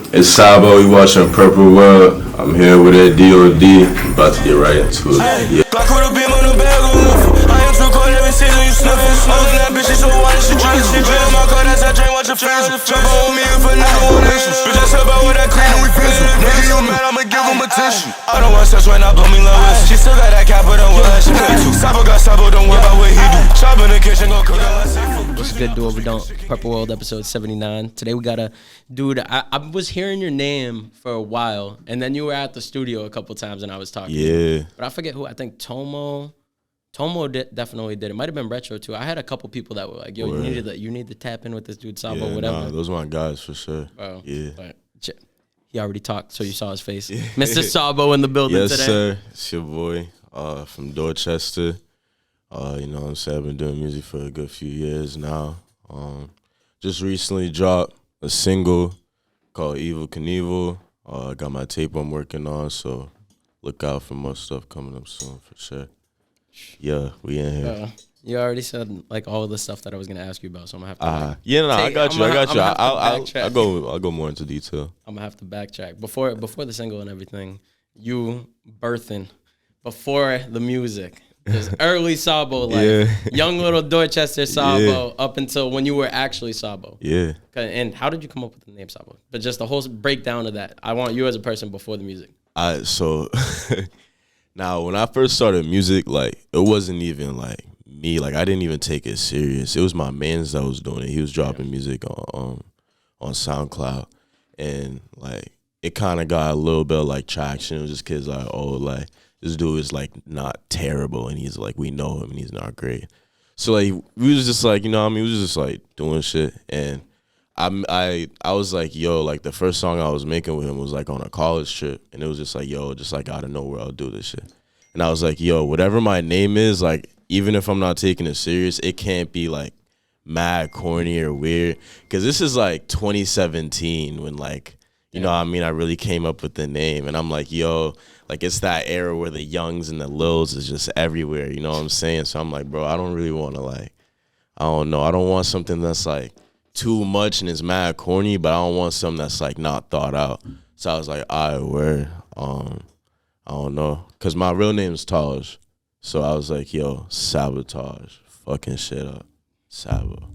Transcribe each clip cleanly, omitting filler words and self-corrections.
It's Sabo, you watching Purple World. I'm here with that D.O.D. I'm about to get right into it. Yeah. Glock with a beam on the bag on lift. I am too cold every season you sniffin'. I was in that bitch, she so white, she drink. Been in my car, that's that drink, watch your face. Jump on me if a nigga want action. Bitch, I step out with that clean and we fishing. Nigga, you mad, I'ma give him attention. I don't want sex right now, blow me low. She still got that cap, but don't want she play too. Sabo got Sabo, don't worry about what he do. Chop in the kitchen, gon' cook out seafood. What's good, do what we don't? Purple World episode 79. Today we got a dude. I was hearing your name for a while, and then you were at the studio a couple times, and I was talking. Yeah. But I forget who. I think Tomo definitely did. It might have been Retro too. I had a couple people that were like, "Yo, you need to tap in with this dude Sabo, whatever." Nah, those are my guys for sure. Bro, yeah. But he already talked, so you saw his face. Mr. Sabo in the building today. Yes, sir. It's your boy from Dorchester. You know what I'm saying? I've been doing music for a good few years now. Just recently dropped a single called Kunevil. I got my tape I'm working on, so look out for more stuff coming up soon for sure. Yeah, we in here. You already said like all the stuff that I was gonna ask you about, so I'm gonna have to. I got you. I'll go more into detail. I'm gonna have to backtrack before the single and everything. You birthing before the music. There's early Sabo, like young little Dorchester Sabo, up until when you were actually Sabo. Yeah. And how did you come up with the name Sabo? But just the whole breakdown of that. I want you as a person before the music. So now when I first started music, like it wasn't even like me. Like I didn't even take it serious. It was my mans that was doing it. He was dropping music on SoundCloud, and like it kind of got a little bit of like traction. It was just kids like, oh, like. This dude is like not terrible, and he's like, we know him, and he's not great. So like we was just like, you know what I mean, we was just like doing shit, and I was like, yo, like the first song I was making with him was like on a college trip, and it was just like, yo, just like out of nowhere I'll do this shit, and I was like, yo, whatever my name is, like even if I'm not taking it serious, it can't be like mad corny or weird, because this is like 2017 when like. You know what I mean? I really came up with the name, and I'm like, yo, like it's that era where the youngs and the lils is just everywhere. You know what I'm saying? So I'm like, bro, I don't really want to like, I don't know. I don't want something that's like too much and is mad corny, but I don't want something that's like not thought out. So I was like, all right, word. I don't know, cause my real name is Taj. So I was like, yo, sabotage, fucking shit up, Sabo.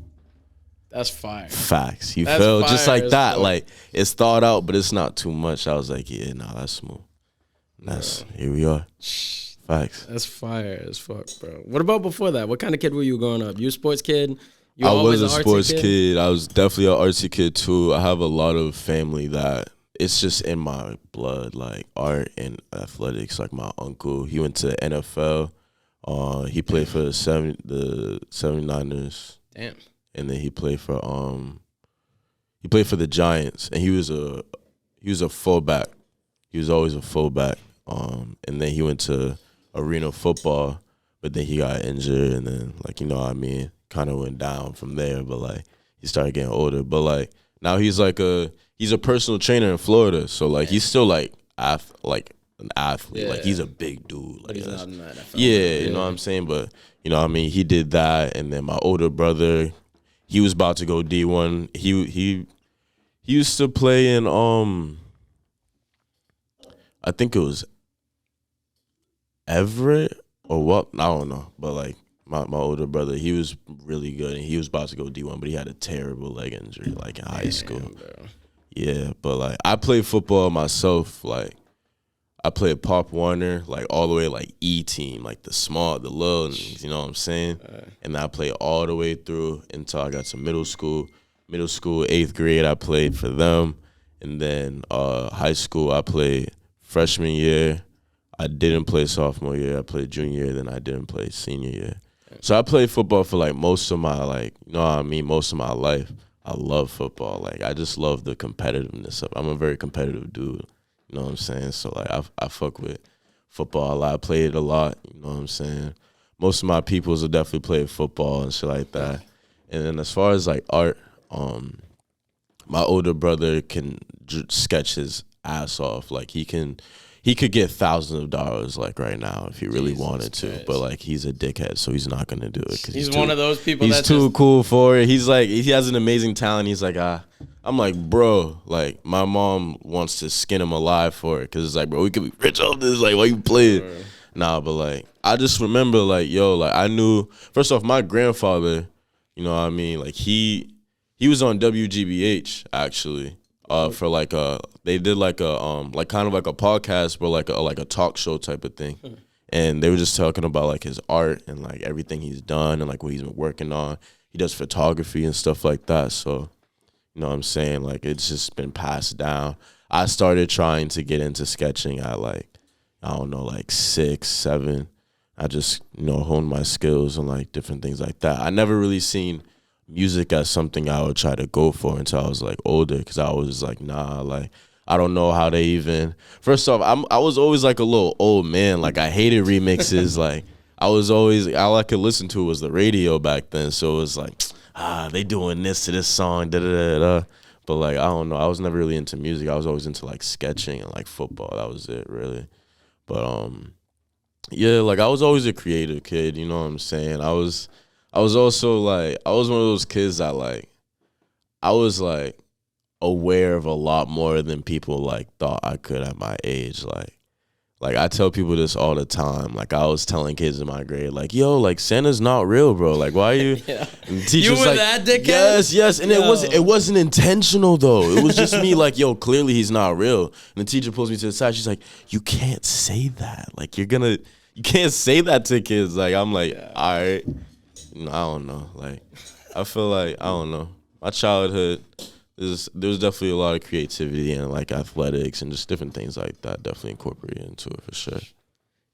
That's fire. Facts. You feel just like that. Like it's thought out, but it's not too much. I was like, yeah, nah, that's smooth. Here we are. Facts. That's fire as fuck, bro. What about before that? What kind of kid were you growing up? You a sports kid? I was a sports kid. I was definitely an artsy kid too. I have a lot of family that it's just in my blood, like art and athletics. Like my uncle, he went to NFL. He played for the 79ers. Damn. And then he played for the Giants, and he was a fullback. He was always a fullback. And then he went to arena football, but then he got injured, and then like you know what I mean, kind of went down from there. But like he started getting older. But like now he's a personal trainer in Florida, so like he's still like an athlete. Yeah. Like he's a big dude. Like but he's not in the NFL. Yeah, you know what I'm saying. But you know what I mean. He did that, and then my older brother. He was about to go D1. He used to play in I think it was Everett or what, I don't know. But like my older brother, he was really good, and he was about to go D1, but he had a terrible leg injury like in high school. Bro. Yeah, but like I played football myself. Like I played Pop Warner, like all the way like E team, like the little, you know what I'm saying? And I played all the way through until I got to middle school. Middle school, 8th grade, I played for them. And then high school, I played freshman year. I didn't play sophomore year. I played junior year, then I didn't play senior year. So I played football for like most of my most of my life. I love football. Like I just love the competitiveness of it. I'm a very competitive dude. You know what I'm saying? So like I fuck with football a lot. I played it a lot. You know what I'm saying? Most of my peoples will definitely play football and shit like that. And then as far as like art, my older brother can sketch his ass off. Like he could get thousands of dollars like right now if he really wanted to. But like he's a dickhead, so he's not gonna do it. He's one of those people. He's too cool for it. He's like he has an amazing talent. He's like I'm like, bro, like my mom wants to skin him alive for it because it's like, bro, we could be rich off this. Like, why you play it? Nah, but like, I just remember like, yo, like I knew. First off, my grandfather, you know what I mean? Like he was on WGBH actually. For like they did like a like kind of like a podcast, but like a talk show type of thing. And they were just talking about like his art and like everything he's done and like what he's been working on. He does photography and stuff like that. So, you know what I'm saying? Like it's just been passed down. I started trying to get into sketching at like, I don't know, like 6, 7. I just, you know, honed my skills and like different things like that. I never really seen music as something I would try to go for until I was like older, because I was like, nah, like I don't know how they even. First off, I was always like a little old man. Like I hated remixes. Like I was always, all I could listen to was the radio back then. So it was like, they doing this to this song, da da da da. But like I don't know, I was never really into music. I was always into like sketching and like football. That was it really. But yeah, like I was always a creative kid. You know what I'm saying? I was also like, I was one of those kids that like, I was like aware of a lot more than people like thought I could at my age. Like I tell people this all the time. Like I was telling kids in my grade, like, yo, like Santa's not real, bro. Like why are you? Yeah. And the teacher's You were like, that dickhead? yes. And it wasn't intentional though. It was just me like, yo, clearly he's not real. And the teacher pulls me to the side. She's like, you can't say that. Like you can't say that to kids. Like I'm like, all right. I don't know. Like, I feel like, I don't know. My childhood, there was definitely a lot of creativity and like athletics and just different things like that definitely incorporated into it for sure.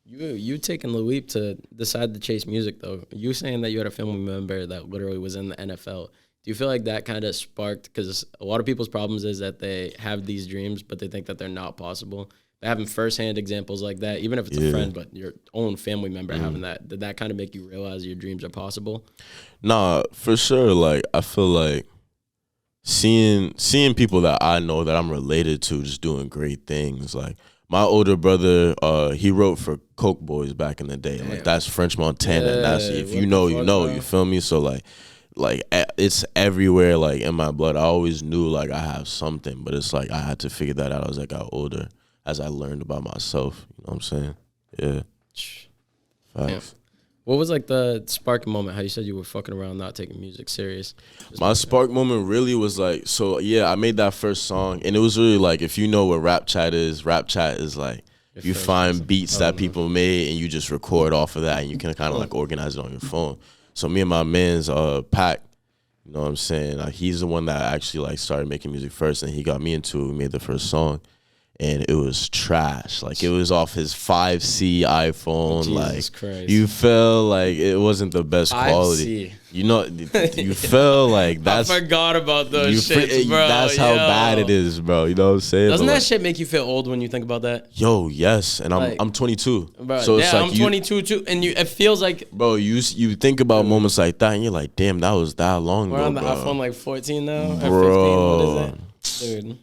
You taking the leap to decide to chase music though. You saying that you had a family member that literally was in the NFL. Do you feel like that kind of sparked, because a lot of people's problems is that they have these dreams, but they think that they're not possible. But having firsthand examples like that, even if it's a friend, but your own family member having that, did that kind of make you realize your dreams are possible? Nah, for sure. Like I feel like seeing people that I know that I'm related to just doing great things. Like my older brother, he wrote for Coke Boys back in the day. Like that's French Montana. And that's, if you know, you know. You feel me? So like it's everywhere. Like in my blood, I always knew like I have something, but it's like I had to figure that out as I got older, as I learned about myself. You know what I'm saying? Yeah. Facts. What was like the spark moment? How you said you were fucking around, not taking music serious? My spark moment really was like, so yeah, I made that first song, and it was really like, if you know what rap chat is like you find beats that people made and you just record off of that, and you can kind of like organize it on your phone. So me and my man's Pac, you know what I'm saying? Like, he's the one that actually like started making music first, and he got me into it. We made the first song. And it was trash. Like, it was off his 5C iPhone. Jesus like, Christ. You felt like it wasn't the best 5C. quality. You know, you felt like that's. I forgot about those shits, bro. That's how bad it is, bro. You know what I'm saying? Doesn't but that like, shit make you feel old when you think about that? Yo, yes. And I'm 22. Bro, so it's yeah, like I'm 22 too. And it feels like. Bro, you think about moments like that, and you're like, damn, that was that long ago. We're on the bro. iPhone like 14 now? Bro. Or 15? What is it? Dude.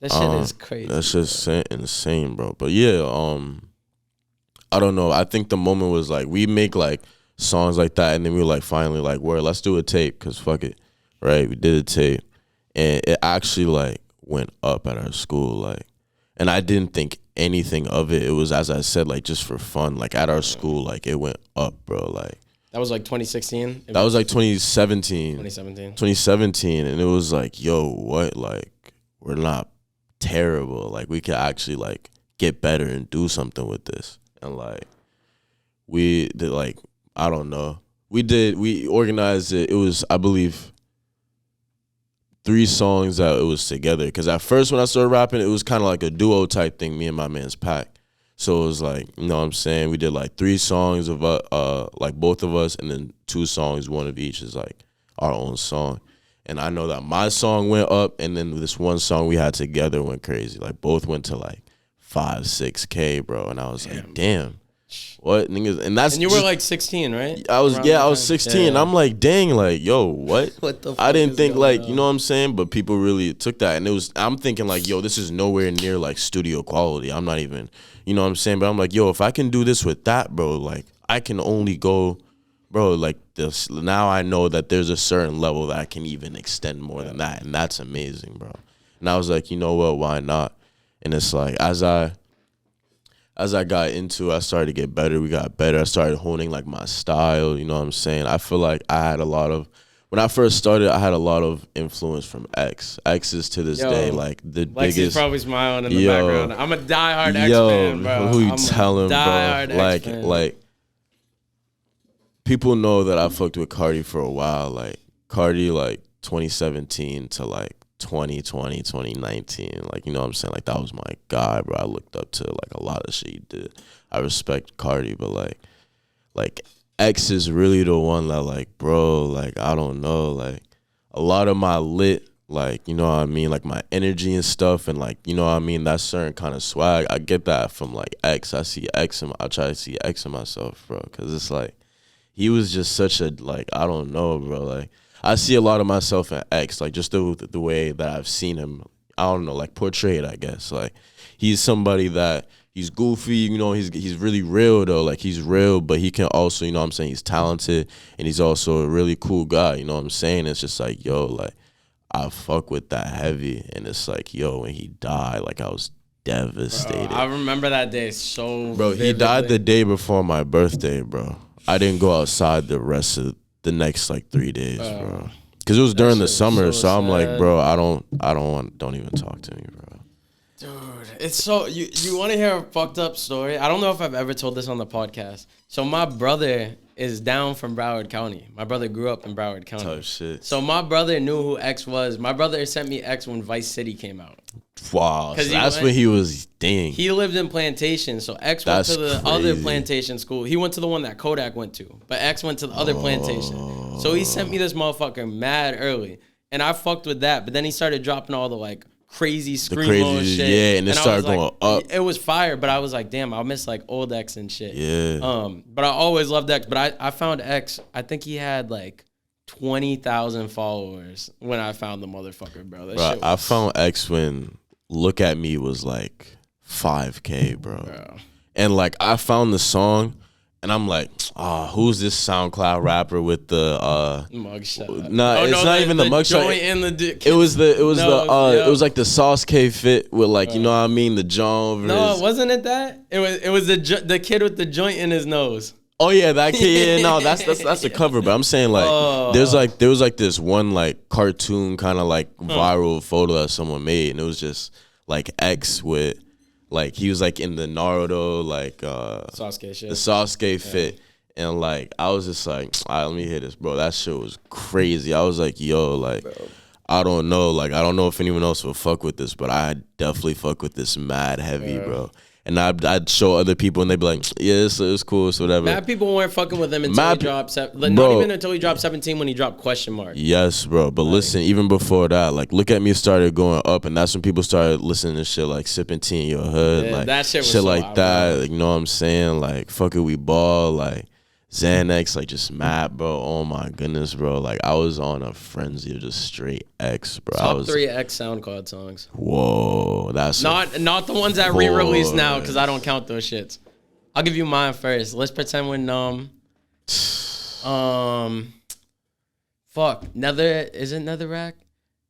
That shit is crazy. That's just insane, bro. But yeah, I don't know. I think the moment was like, we make like songs like that, and then we were like, finally like, word, let's do a tape, because fuck it, right? We did a tape, and it actually like went up at our school, like, and I didn't think anything of it. It was, as I said, like just for fun. Like at our school, like it went up, bro. Like that was like 2016. That was like 2017. 2017, and it was like, yo, what? Like, we're not terrible. Like, we could actually like get better and do something with this. And like, we did, like, I don't know, we organized it. It was, I believe, 3 songs that it was together, because at first when I started rapping, it was kind of like a duo type thing, me and my man's Pac. So it was like, you know what I'm saying, we did like 3 songs of like both of us, and then 2 songs, one of each is like our own song. And I know that my song went up, and then this one song we had together went crazy. Like, both went to like 5-6K, bro. And I was like, damn, what niggas? And that's, and you were like 16, right? I was 16. Yeah. I'm like, dang, like, yo, what? What the fuck I didn't think like, on? you know what I'm saying? But people really took that, and I'm thinking like, yo, this is nowhere near like studio quality. I'm not even, you know what I'm saying? But I'm like, yo, if I can do this with that, bro, like I can only go, bro, like this. Now I know that there's a certain level that I can even extend more than that, and that's amazing, bro. And I was like, you know what? Why not? And it's like as I got into it, I started to get better. We got better. I started honing like my style. You know what I'm saying? I feel like I had a lot of. When I first started, I had a lot of influence from X. X is to this day like the biggest. Lexi's probably smiling in the background. I'm a diehard X fan, bro. Who you telling, bro? Like, people know that I fucked with Cardi for a while. Like Cardi, like 2017 to like 2020, 2019. Like, you know what I'm saying? Like that was my guy, bro. I looked up to like a lot of shit he did. I respect Cardi, but like. X is really the one that like, bro, like, I don't know, like a lot of my lit, like, you know what I mean, like my energy and stuff, and like, you know what I mean, that certain kind of swag, I get that from like X. I try to see X in myself, bro, because it's like he was just such a, like, I don't know, bro, like I see a lot of myself in X, like just the way that I've seen him, I don't know, like portrayed, I guess. Like he's somebody that he's goofy, you know, he's really real though. Like he's real, but he can also, you know what I'm saying, he's talented and he's also a really cool guy, you know what I'm saying? It's just like, yo, like I fuck with that heavy, and it's like, yo, when he died, like I was devastated. Bro, I remember that day so Bro, vividly. he died the day before my birthday, bro. I didn't go outside the rest of the next like 3 days, bro. Cause it was during the summer, so I'm like, bro, don't even talk to me, bro. Dude, it's so you want to hear a fucked up story? I don't know if I've ever told this on the podcast. So my brother is down from Broward County. My brother grew up in Broward County. Tough shit. So my brother knew who X was. My brother sent me X when Vice City came out. Wow, so that's when he was dang. He lived in Plantation, so X went to the other Plantation school. He went to the one that Kodak went to, but X went to the other Plantation. So he sent me this motherfucker mad early, and I fucked with that. But then he started dropping all the like crazy screamo shit. Yeah, and it started going up. It was fire, but I was like, damn, I miss like old X and shit. Yeah. But I always loved X. But I found X. I think he had like 20,000 followers when I found the motherfucker, bro. I found X when Look At Me was like 5K, bro. And like I found the song, and I'm like, who's this SoundCloud rapper with the mugshot? Nah, it's not even the mugshot. It was like the Sauce K fit with like, you know what I mean, the jaw over No, his. wasn't it that? It was the kid with the joint in his nose. Oh yeah, that kid. Yeah, no, that's the cover. But I'm saying like, there was like this one like cartoon kind of like viral photo that someone made, and it was just like X with. Like he was like in the Naruto like Sasuke shit. The Sasuke fit, and like I was just like, all right, let me hear this, bro. That shit was crazy. I was like, yo, like I don't know, like I don't know if anyone else will fuck with this, but I definitely fuck with this mad heavy, bro. And I'd show other people, and they'd be like, yeah, it's cool, it's whatever. Mad people weren't fucking with him until he dropped, not even until he dropped 17 when he dropped Question Mark. Yes, bro. But listen, even before that, like, Look At Me started going up, and that's when people started listening to shit like Sippin' Tea in Your Hood, Yeah, like that shit was shit so like out, that. bro. Like, you know what I'm saying? Like, Fuck It, We Ball, like Xanax, like just mad, bro. Oh my goodness, bro. Like I was on a frenzy of just straight X, bro. Top 3 X SoundCloud songs. Whoa, that's not the ones that re-release now, because I don't count those shits. I'll give you mine first. Let's pretend we're fuck. Is it Netherrack?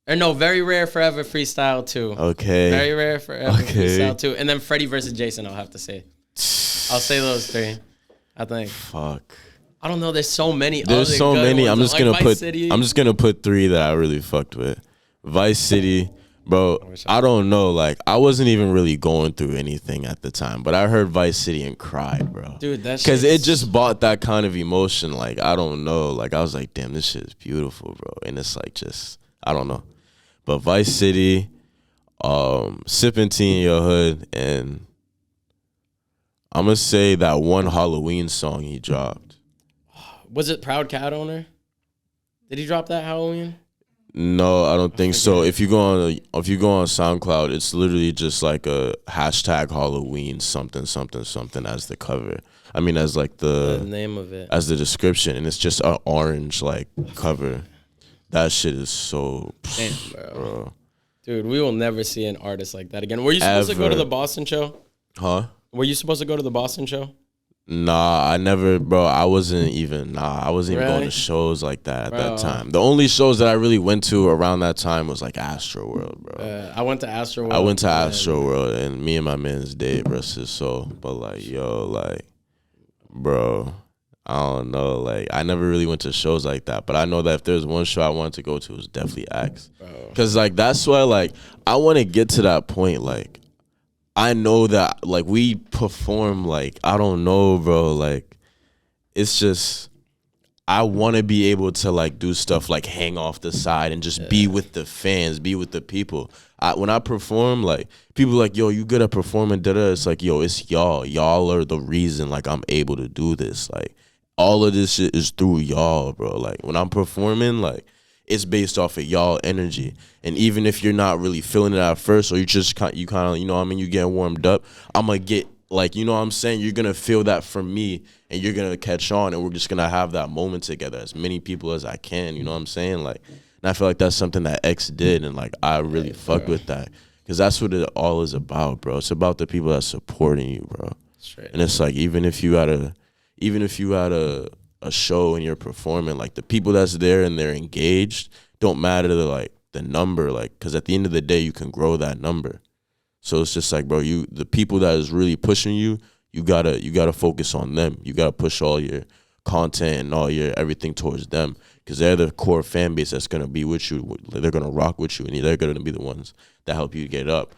Or no, Very Rare Forever Freestyle 2. Okay. Very Rare Forever Freestyle 2. And then Freddie versus Jason, I'll have to say. I'll say those 3. I think. Fuck. I don't know. There's so many. There's so many. I'm just gonna put. City. I'm just gonna put 3 that I really fucked with. Vice City, bro. I don't know. Like I wasn't even really going through anything at the time, but I heard Vice City and cried, bro. Dude, that's because it just brought that kind of emotion. Like I don't know. Like I was like, damn, this shit is beautiful, bro. And it's like just I don't know. But Vice City, Sippin' Tea in Your Hood, and I'm gonna say that one Halloween song he dropped. Was it Proud Cat Owner? Did he drop that Halloween? No, I don't think so. If you go on SoundCloud, it's literally just like a hashtag Halloween something as the cover. I mean, as like the name of it, as the description, and it's just an orange like cover. That shit is so, damn, bro. Dude, we will never see an artist like that again. Were you supposed to go to the Boston show? Huh? Were you supposed to go to the Boston show? Nah, I never, bro. I wasn't even going Really? to shows like that at that Bro. time. The only shows that I really went to around that time was like Astro World, bro. I went to Astro World. I went to Astro World, and me and my man's Dave, rest his soul. But like, yo, like, bro, I don't know. Like, I never really went to shows like that. But I know that if there's one show I wanted to go to, it was definitely X. Cause like that's why like I want to get to that point. Like, I know that like we perform like I don't know, bro. Like, it's just. I want to be able to like do stuff like hang off the side and just be with the fans, be with the people. When I perform, like people like, yo, you good at performing, da-da. It's like, yo, it's y'all. Y'all are the reason like I'm able to do this. Like all of this shit is through y'all, bro. Like when I'm performing, like it's based off of y'all energy. And even if you're not really feeling it at first, or you just you kind of, you know what I mean, you getting warmed up, I'm gonna get like, you know what I'm saying? You're going to feel that from me, and you're going to catch on, and we're just going to have that moment together, as many people as I can, you know what I'm saying? Like, and I feel like that's something that X did, and, like, I really fuck with that. Because that's what it all is about, bro. It's about the people that's supporting you, bro. Straight and it's like, even if you had a show and you're performing, like, the people that's there and they're engaged don't matter to, like, the number, like, because at the end of the day, you can grow that number. So it's just like, bro, the people that is really pushing you, you gotta focus on them. You gotta push all your content and all your everything towards them, because they're the core fan base that's gonna be with you. They're gonna rock with you, and they're gonna be the ones that help you get up.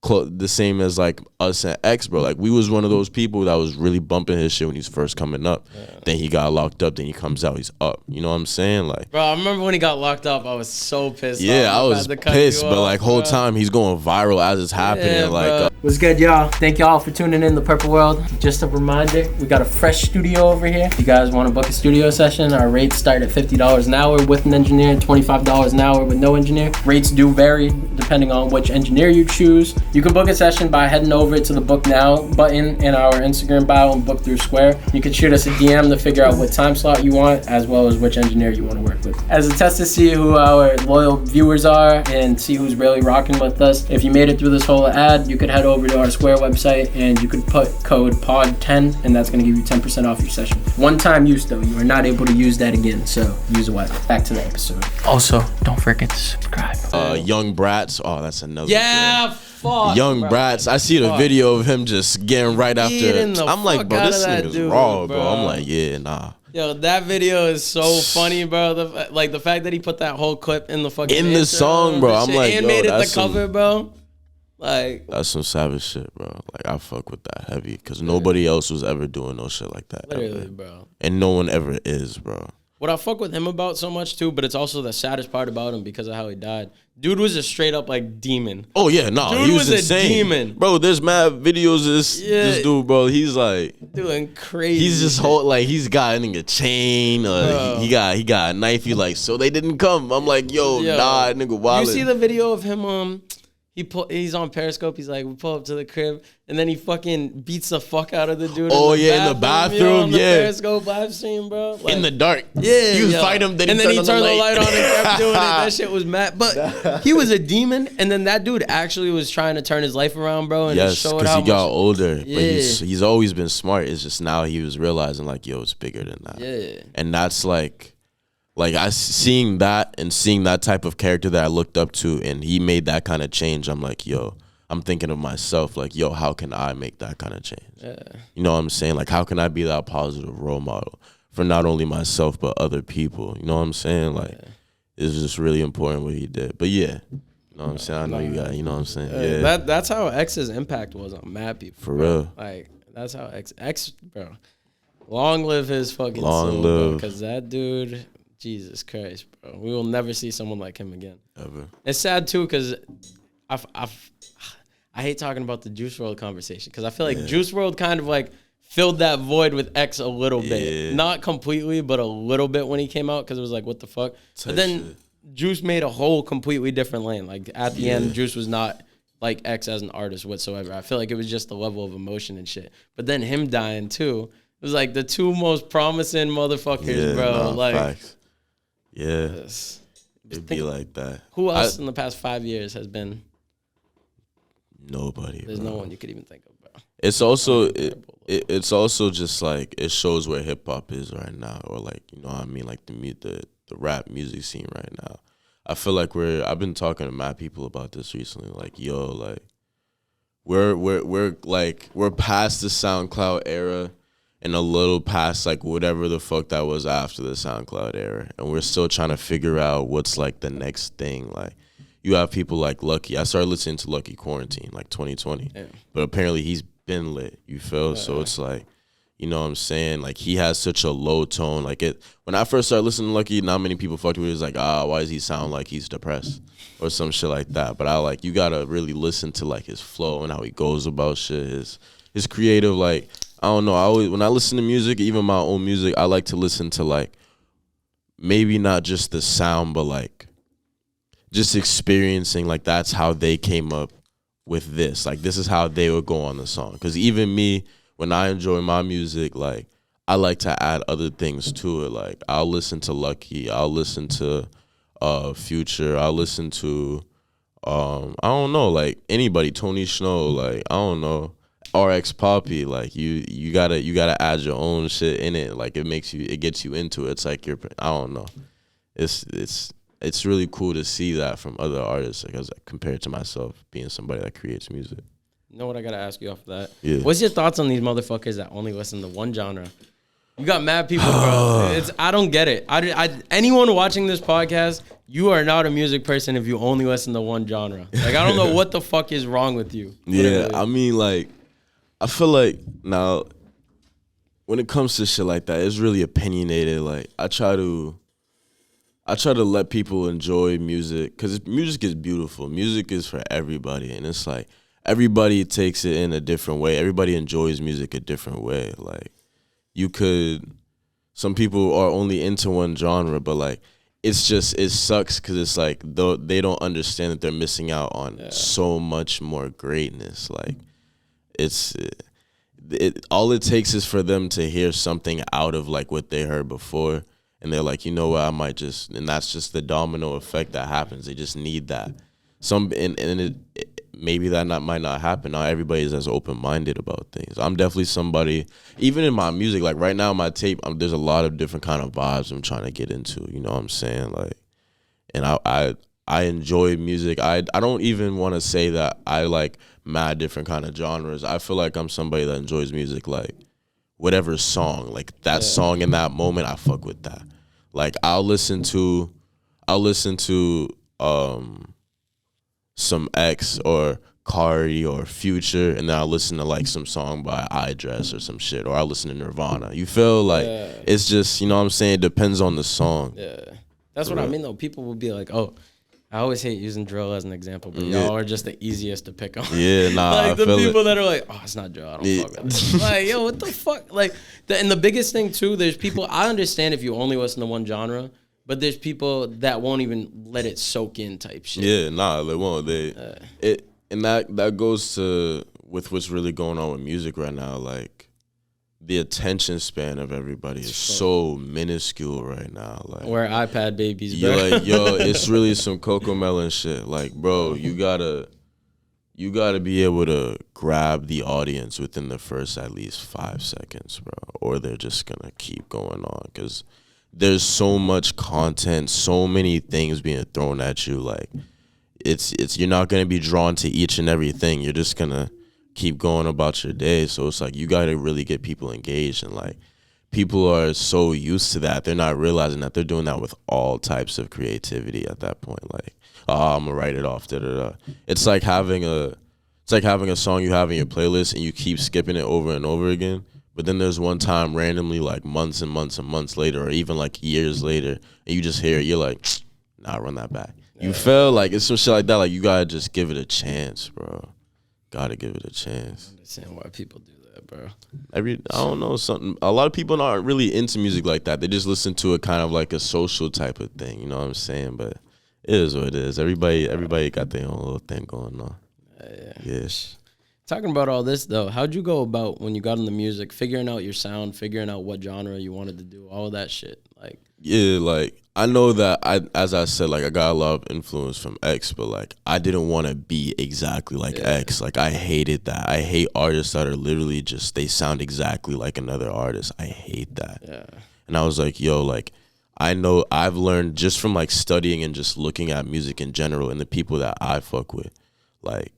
The same as like us and X, bro. Like we was one of those people that was really bumping his shit when he was first coming up. Then he got locked up. Then he comes out, he's up. You know what I'm saying? Like, bro, I remember when he got locked up, I was so pissed. Yeah, I was pissed, but like whole time he's going viral as it's happening. Yeah, like, what's good, y'all? Thank y'all for tuning in the Purple World. Just a reminder, we got a fresh studio over here. If you guys want to book a studio session, our rates start at $50 an hour with an engineer, $25 an hour with no engineer. Rates do vary depending on which engineer you choose. You can book a session by heading over to the Book Now button in our Instagram bio and book through Square. You can shoot us a DM to figure out what time slot you want, as well as which engineer you want to work with. As a test to see who our loyal viewers are and see who's really rocking with us, if you made it through this whole ad, you could head over to our Square website and you could put code POD10, and that's going to give you 10% off your session. One-time use though, you are not able to use that again, so use it wisely. Back to the episode. Also, don't forget to subscribe. Young Brats, oh, that's another fuck, Young bro. Brats, I see the video of him just getting right after. I'm like, bro, this nigga's raw, bro. I'm like, yeah, nah. Yo, that video is so funny, bro. The fact that he put that whole clip in the fucking in the song, bro. I'm like, and yo, made it that's the cover, bro. Like, that's some savage shit, bro. Like, I fuck with that heavy, because nobody else was ever doing no shit like that. Literally, ever. bro. And no one ever is, bro. What I fuck with him about so much too, but it's also the saddest part about him because of how he died. Dude was a straight up like demon. Oh yeah, no, dude he was insane. A demon, bro. There's mad videos of this dude, bro. He's like doing crazy. He's just he's got a chain. He got a knife. He like, so they didn't come. I'm like, yo. Nah, nigga, wild. You see the video of him? He's on Periscope. He's like, we pull up to the crib, and then he fucking beats the fuck out of the dude. In the bathroom, on the Periscope live stream, bro. Like, in the dark. Yeah, you fight him, then he turned the light on and kept doing it. That shit was mad. But he was a demon, and then that dude actually was trying to turn his life around, bro. And yes, because he got older. Yeah. But he's always been smart. It's just now he was realizing like, yo, it's bigger than that. Yeah, and that's like I seeing that type of character that I looked up to, and he made that kind of change. I'm like, yo, I'm thinking of myself, like, yo, how can I make that kind of change? Yeah. You know what I'm saying? Like, how can I be that positive role model for not only myself but other people? You know what I'm saying? Like, it's just really important what he did. But yeah, you know what I'm saying? I know you got, you know what I'm saying? Yeah. That's how X's impact was on mad people. For real. Like, that's how X, bro. Long live his fucking soul, because that dude. Jesus Christ, bro. We will never see someone like him again. Ever. It's sad, too, because I hate talking about the Juice WRLD conversation, because I feel like Juice WRLD kind of, like, filled that void with X a little bit. Not completely, but a little bit when he came out, because it was like, what the fuck? But then Juice made a whole completely different lane. Like, at the end, Juice was not like X as an artist whatsoever. I feel like it was just the level of emotion and shit. But then him dying, too. It was like the two most promising motherfuckers, bro. Like, facts. Yeah, it'd be like that. Who else in the past 5 years has been? Nobody. There's no one you could even think of, bro. It's also it's also just like it shows where hip hop is right now, or like you know what I mean, like the rap music scene right now. I feel like I've been talking to mad people about this recently. Like yo, like we're past the SoundCloud era and a little past like whatever the fuck that was after the SoundCloud era, and we're still trying to figure out what's like the next thing. Like you have people like Lucky. I started listening to Lucky Quarantine like 2020, but apparently he's been lit. You feel? So it's like, you know what I'm saying? Like he has such a low tone. Like when I first started listening to Lucky, not many people fucked with it. It was like, why does he sound like he's depressed or some shit like that? But you gotta really listen to like his flow and how he goes about shit. His creative, like, I don't know. When I listen to music, even my own music, I like to listen to like maybe not just the sound, but like just experiencing like that's how they came up with this. Like this is how they would go on the song. Because even me, when I enjoy my music, like I like to add other things to it. Like I'll listen to Lucky, I'll listen to Future, I'll listen to I don't know, like anybody, Tony Snow, like I don't know, RX Poppy. Like you gotta add your own shit in it. Like it gets you into it. It's like I don't know. It's really cool to see that from other artists, like compared to myself being somebody that creates music. You know what I gotta ask you off that? Yeah. What's your thoughts on these motherfuckers that only listen to one genre? You got mad people, bro. I don't get it. Anyone watching this podcast, you are not a music person if you only listen to one genre. Like I don't know what the fuck is wrong with you. Yeah, I mean, like, I feel like now when it comes to shit like that, it's really opinionated. Like I try to let people enjoy music because music is beautiful. Music is for everybody, and it's like everybody takes it in a different way. Everybody enjoys music a different way. Like some people are only into one genre, but like it sucks because it's like they don't understand that they're missing out on so much more greatness. Like all it takes is for them to hear something out of like what they heard before. And they're like, you know what, and that's just the domino effect that happens. They just need that. Maybe that might not happen. Not everybody's as open-minded about things. I'm definitely somebody, even in my music, like right now, my tape, there's a lot of different kind of vibes I'm trying to get into. You know what I'm saying? Like, and I enjoy music. I don't even want to say that I like mad different kind of genres. I feel like I'm somebody that enjoys music, like, whatever song, like that song in that moment, I fuck with that. Like I'll listen to some X or Cardi or Future, and then I'll listen to like some song by iDress or some shit, or I'll listen to Nirvana. You feel like it's just, you know what I'm saying? It depends on the song. Yeah, that's what I mean though. People will be like, oh, I always hate using drill as an example, but y'all are just the easiest to pick on. Yeah, nah. Like the people that are like, oh, it's not drill. I don't fuck with it. Like, yo, what the fuck? Like, and the biggest thing too, there's people. I understand if you only listen to one genre, but there's people that won't even let it soak in, type shit. Yeah, nah, they won't. And that goes to with what's really going on with music right now. Like, the attention span of everybody is so minuscule right now. Like we're iPad babies, bro. You're like, yo, it's really some Cocomelon shit. Like, bro, you gotta be able to grab the audience within the first at least 5 seconds, bro, or they're just gonna keep going on because there's so much content, so many things being thrown at you. Like, it's you're not gonna be drawn to each and everything. You're just gonna keep going about your day. So it's like you gotta really get people engaged, and like people are so used to that, they're not realizing that they're doing that with all types of creativity at that point. Like, I'm gonna write it off. It's like having a song you have in your playlist and you keep skipping it over and over again. But then there's one time randomly, like months and months and months later, or even like years later, and you just hear it, you're like, nah, run that back. You feel like it's some shit like that. Like, you gotta just give it a chance, bro. Gotta give it a chance. I understand why people do that, bro. I don't know, something. A lot of people aren't really into music like that. They just listen to it kind of like a social type of thing. You know what I'm saying? But it is what it is. Everybody got their own little thing going on. Yes. Talking about all this though, how'd you go about when you got into music, figuring out your sound, figuring out what genre you wanted to do, all of that shit? Like, yeah, like I know that as I said, like I got a lot of influence from X, but like I didn't want to be exactly like X. Like I hated that. I hate artists that are literally just they sound exactly like another artist. I hate that. Yeah. And I was like, yo, like I know I've learned just from like studying and just looking at music in general and the people that I fuck with, like.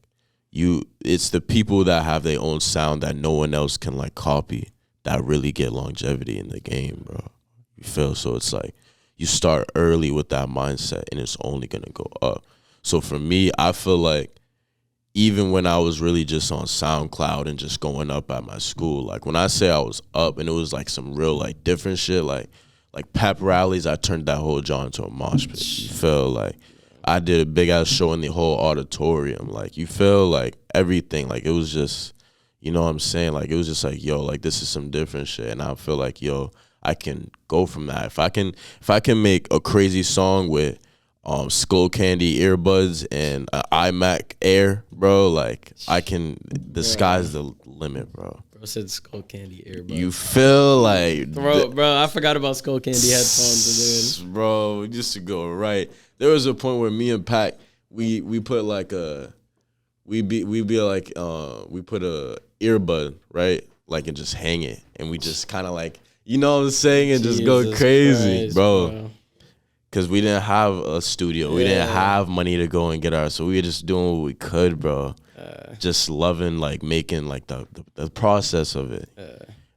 It's the people that have their own sound that no one else can like copy that really get longevity in the game, bro. You feel? So it's like you start early with that mindset and it's only gonna go up. So for me, I feel like even when I was really just on SoundCloud and just going up at my school, like when I say I was up and it was like some real like different shit, like pep rallies, I turned that whole genre into a mosh pit. You feel? Like I did a big ass show in the whole auditorium. Like you feel like everything. Like it was just, you know what I'm saying? Like it was just like, yo, like this is some different shit. And I feel like, yo, I can go from that. If I can make a crazy song with Skull Candy earbuds and iMac Air, bro, like I can. The sky's the limit, bro. Bro said Skull Candy earbuds. You feel like, bro, I forgot about Skull Candy headphones, dude. Bro, just to go right. There was a point where me and Pac, we put like we put a earbud, right, like and just hang it, and we just kind of like, you know what I'm saying, and just go crazy, Christ, bro. Cause we didn't have a studio, we didn't have money to go and get ours, so we were just doing what we could, bro. Just loving like making like the process of it,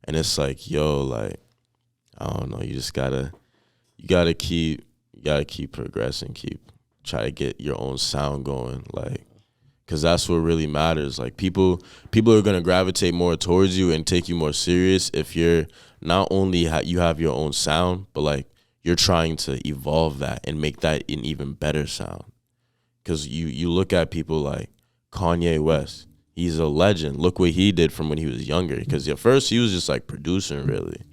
and it's like, yo, like I don't know, you gotta keep progressing, try to get your own sound going, like, cause that's what really matters. Like people are gonna gravitate more towards you and take you more serious if you're not only you have your own sound, but like you're trying to evolve that and make that an even better sound. Cause you look at people like Kanye West, he's a legend. Look what he did from when he was younger. Cause at first he was just like producing really,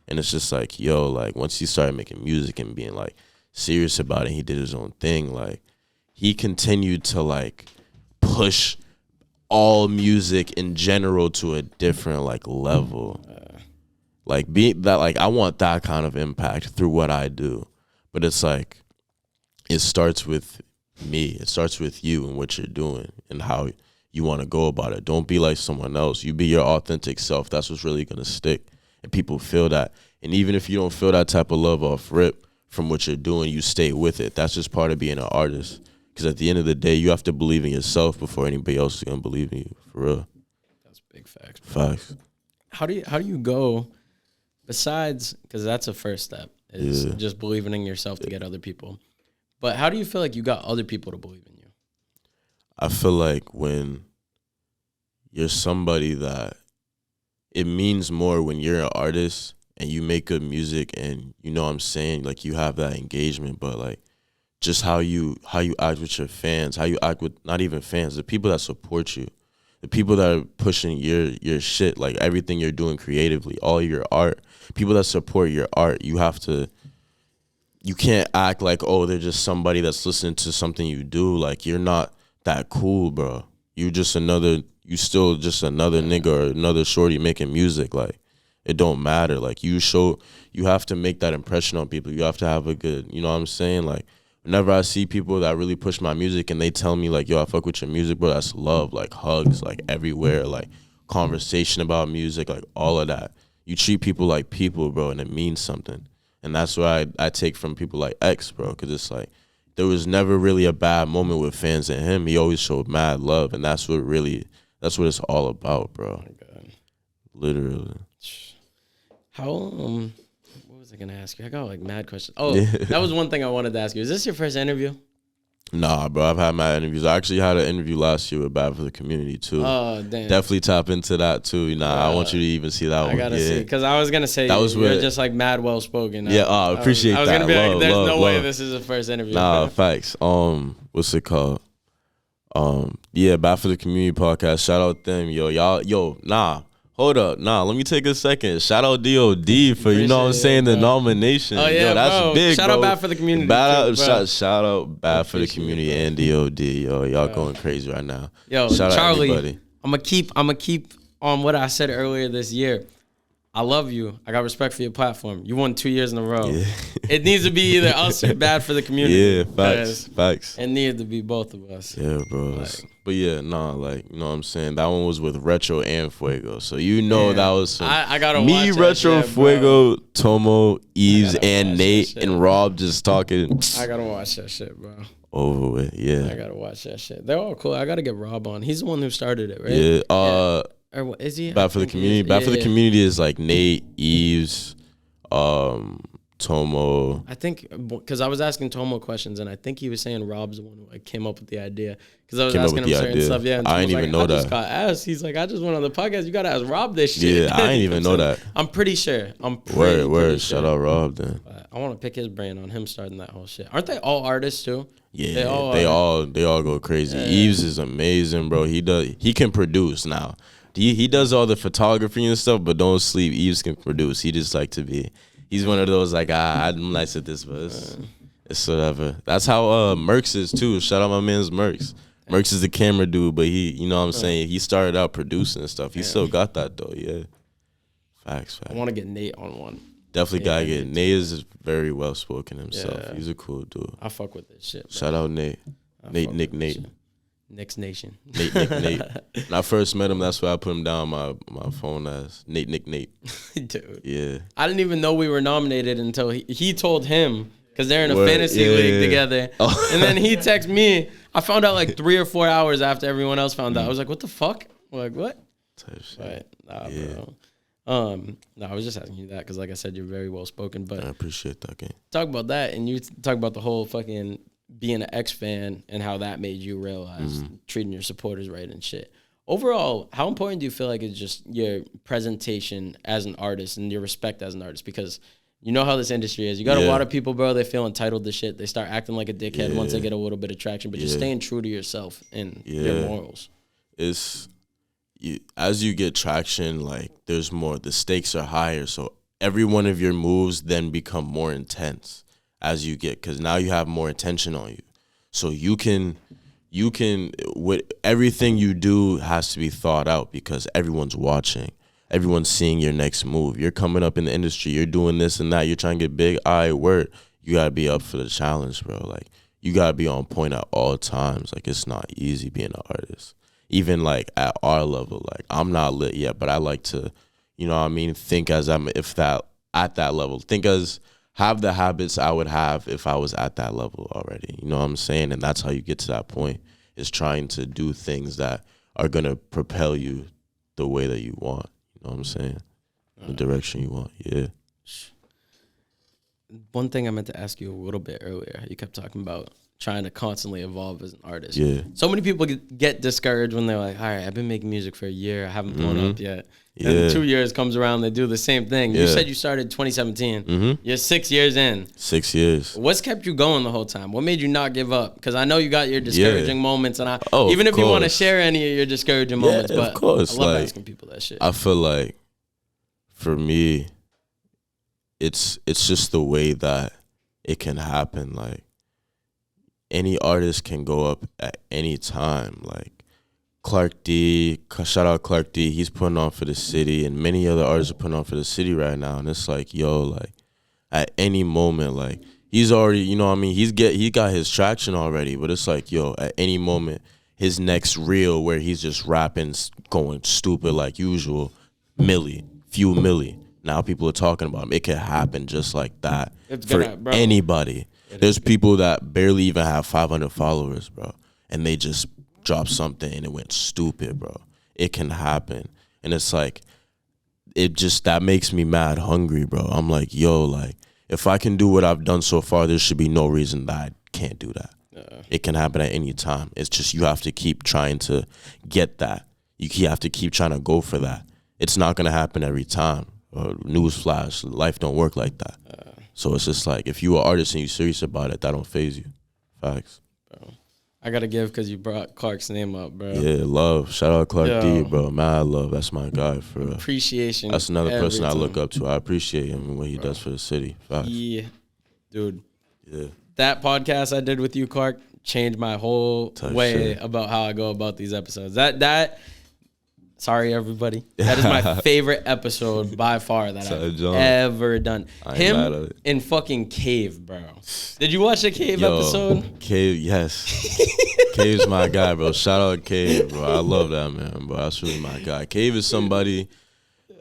and it's just like, yo, like once he started making music and being like serious about it, he did his own thing. Like he continued to like push all music in general to a different like level. Like being that, like I want that kind of impact through what I do. But it's like it starts with me. It starts with you and what you're doing and how you want to go about it. Don't be like someone else. You be your authentic self. That's what's really gonna stick. And people feel that. And even if you don't feel that type of love off rip from what you're doing, you stay with it. That's just part of being an artist. Because at the end of the day, you have to believe in yourself before anybody else is gonna believe in you. For real. That's big facts. Bro. Facts. How do you go? Besides, because that's a first step, is just believing in yourself to get other people. But how do you feel like you got other people to believe in you? I feel like when you're somebody that it means more when you're an artist and you make good music and you know what I'm saying, like you have that engagement, but like just how you act with your fans, how you act with not even fans, the people that support you, the people that are pushing your shit, like everything you're doing creatively, all your art, people that support your art, you can't act like, oh, they're just somebody that's listening to something you do. Like you're not that cool, bro. You still just another nigga or another shorty making music. Like it don't matter. Like you have to make that impression on people. You have to have a good, you know what I'm saying? Like whenever I see people that really push my music and they tell me like, yo, I fuck with your music, bro, that's love, like hugs, like everywhere, like conversation about music, like all of that. You treat people like people, bro, and it means something. And that's what I take from people like X, bro, because it's like there was never really a bad moment with fans and him. He always showed mad love, and that's what it's all about, bro. Oh my God. Literally. How what was I gonna ask you? I got like mad questions. Oh, that was one thing I wanted to ask you. Is this your first interview? Nah, bro, I've had mad interviews. I actually had an interview last year with Bad for the Community too. Oh, damn. Definitely tap into that too. Nah, I want you to even see that one. I gotta see, because I was gonna say that you're just like mad well spoken. Yeah, I appreciate that. I was gonna be like, there's no way this is a first interview. Nah, facts. What's it called? Yeah, Bad for the Community podcast. Shout out them, yo. Hold up. Let me take a second. Shout out DOD for, you know what I'm saying, the nomination. Oh, yeah, that's bro. big, Shout out Bad for the Community. Shout out Bad for the Community and DOD. Yo, y'all going crazy right now. Yo, shout Charlie. out everybody. I'm gonna keep on what I said earlier this year. I love you. I got respect for your platform. You won 2 years in a row. Yeah. It needs to be either us or bad for the community. Yeah, facts. It needed to be both of us. Yeah, bro. But yeah, like, you know what I'm saying? That one was with Retro and Fuego. So you know that was some... I gotta me, watch Retro, that shit, Fuego, Tomo, Eves, and Nate, and Rob just talking. I gotta watch that shit, bro. Over with, yeah. I gotta watch that shit. They're all cool. I gotta get Rob on. He's the one who started it, right? Yeah. Or what, is he? Bad for the community. Bad for the community is like Nate, Eves, Tomo. I think because I was asking Tomo questions, and I think he was saying Rob's the one who like came up with the idea. Because I was asking him certain stuff. Yeah, and I didn't even know that. I just got asked. He's like, I just went on the podcast. You gotta ask Rob this shit. Yeah, I didn't even know that. I'm pretty sure. Word. Shout out Rob then. I want to pick his brain on him starting that whole shit. Aren't they all artists too? Yeah, they all go crazy. Yeah. Eves is amazing, bro. He can produce now. He does all the photography and stuff, but don't sleep. Eves can produce. He just like to be. He's one of those like I'm nice at this, but it's whatever. That's how Mercs is too. Shout out my man's Mercs. Mercs is the camera dude, but he, you know what I'm saying. He started out producing and stuff. He still got that though. Yeah, facts. I want to get Nate on one. Definitely gotta get Nate. Is very well spoken himself. Yeah. He's a cool dude. I fuck with this shit. Bro. Shout out Nate. Nate. Nick's Nation. Nate. When I first met him, that's why I put him down my phone as Nate. Dude. Yeah. I didn't even know we were nominated until he told him, because they're in a fantasy league together. Oh. And then he texted me. I found out like 3 or 4 hours after everyone else found out. I was like, what the fuck? I'm like, what? Type shit. But, bro. No, I was just asking you that because, like I said, you're very well spoken. But I appreciate that, game. Talk about that, and you talk about the whole fucking being an X fan and how that made you realize treating your supporters right and shit. Overall, how important do you feel like it's just your presentation as an artist and your respect as an artist? Because you know how this industry is. You got a lot of people, bro, they feel entitled to shit. They start acting like a dickhead once they get a little bit of traction, but just staying true to yourself and your morals. As you get traction, like there's more, the stakes are higher. So every one of your moves then become more intense as you get, because now you have more attention on you. So you can, with everything you do has to be thought out because everyone's watching. Everyone's seeing your next move. You're coming up in the industry. You're doing this and that. You're trying to get big. Word. You got to be up for the challenge, bro. Like, you got to be on point at all times. Like, it's not easy being an artist. Even, like, at our level. Like, I'm not lit yet, but I like to, you know what I mean, think as at that level. Have the habits I would have if I was at that level already. You know what I'm saying? And that's how you get to that point, is trying to do things that are going to propel you the way that you want. You know what I'm saying? The direction you want, yeah. One thing I meant to ask you a little bit earlier, you kept talking about trying to constantly evolve as an artist. Yeah. So many people get discouraged when they're like, all right, I've been making music for a year. I haven't blown up yet. And 2 years comes around, they do the same thing. You said you started 2017. You're 6 years in. 6 years. What's kept you going the whole time? What made you not give up? Because I know you got your discouraging moments, and even if you want to share any of your discouraging moments, but of course. I love asking people that shit. I feel like, for me, it's just the way that it can happen. Like, any artist can go up at any time. Like, Clark D, shout out Clark D, he's putting on for the city, and many other artists are putting on for the city right now. And it's like, yo, like, at any moment, like, he's already, you know what I mean, he got his traction already, but it's like, yo, at any moment, his next reel where he's just rapping, going stupid like usual, few milli. Now people are talking about him. It could happen just like that for anybody. There's people that barely even have 500 followers, bro, and they just drop something and it went stupid, bro. It can happen. And it's like, that makes me mad hungry, bro. I'm like, yo, like, if I can do what I've done so far, there should be no reason that I can't do that. It can happen at any time. It's just, you have to keep trying to get that. You have to keep trying to go for that. It's not going to happen every time. Newsflash, life don't work like that. So it's just like, if you are an artist and you serious about it, that don't faze you. Facts. Bro, I gotta give because you brought Clark's name up, bro. Yeah, love. Shout out Clark D, bro. Mad love. That's my guy for real. Appreciation. That's another person I look up to. I appreciate him and what he does for the city. Facts. Yeah, dude. Yeah. That podcast I did with you, Clark, changed my whole way about how I go about these episodes. That Sorry, everybody. That is my favorite episode by far that I've ever done. Him in fucking Cave, bro. Did you watch the Cave episode? Cave, yes. Cave's my guy, bro. Shout out Cave, bro. I love that man, bro. That's really my guy. Cave is somebody.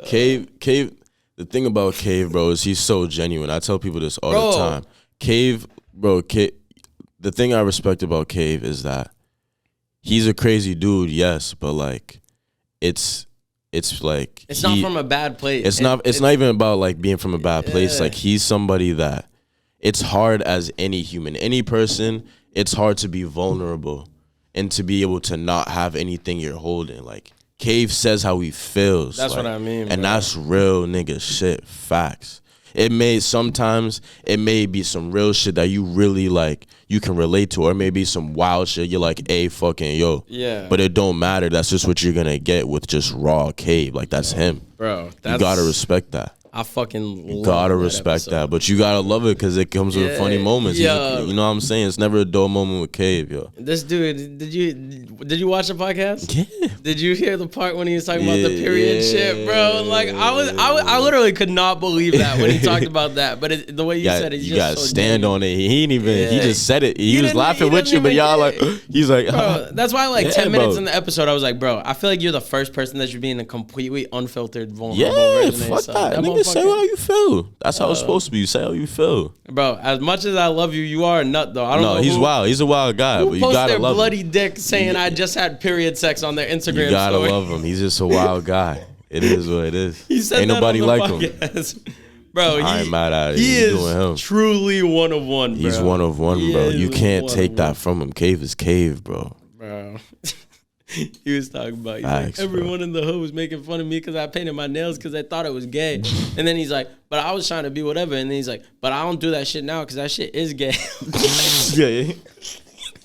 Cave. The thing about Cave, bro, is he's so genuine. I tell people this all the time. Cave, bro. The thing I respect about Cave is that he's a crazy dude, yes, but like. It's like it's not from a bad place. It's not even about like being from a bad place. Like he's somebody that it's hard as any human, any person, it's hard to be vulnerable and to be able to not have anything you're holding. Like Cave says how he feels. That's like, what I mean. And bro. that's real nigga shit. Facts. Sometimes it may be some real shit that you really like you can relate to, or maybe some wild shit you're like, hey, fucking yo. Yeah. But it don't matter. That's just what you're gonna get with just raw Cave. Like that's him. Bro. You gotta respect that. I fucking love gotta respect that, but you gotta love it because it comes with funny moments. You know what I'm saying? It's never a dull moment with Cave, yo. This dude, did you watch the podcast? Yeah. Did you hear the part when he was talking about the period shit, bro? Like I literally could not believe that when he talked about that. But the way you said it, you gotta so stand on it. He ain't even. He just said it. He was laughing with you, but y'all like. He's like, bro, that's why like 10 minutes in the episode, I was like, bro, I feel like you're the first person that should be in a completely unfiltered, vulnerable version of yourself. Fuck that. Nigga, say how you feel. That's how it's supposed to be. You say how you feel, bro. As much as I love you, you are a nut though. I don't know. He's wild. He's a wild guy. But you gotta love him. Bloody dick saying I just had period sex on their Instagram. You gotta story. love him. He's just a wild guy. It is what it is. He said ain't nobody like him, bro. I ain't mad at it. He is doing him. Truly one of one. Bro. He's one of one, bro. You can't take that from him. Cave is Cave, bro. Bro. He was talking about like, everyone in the hood was making fun of me because I painted my nails because I thought it was gay. And then he's like, but I was trying to be whatever. And then he's like, but I don't do that shit now because that shit is gay. Yeah.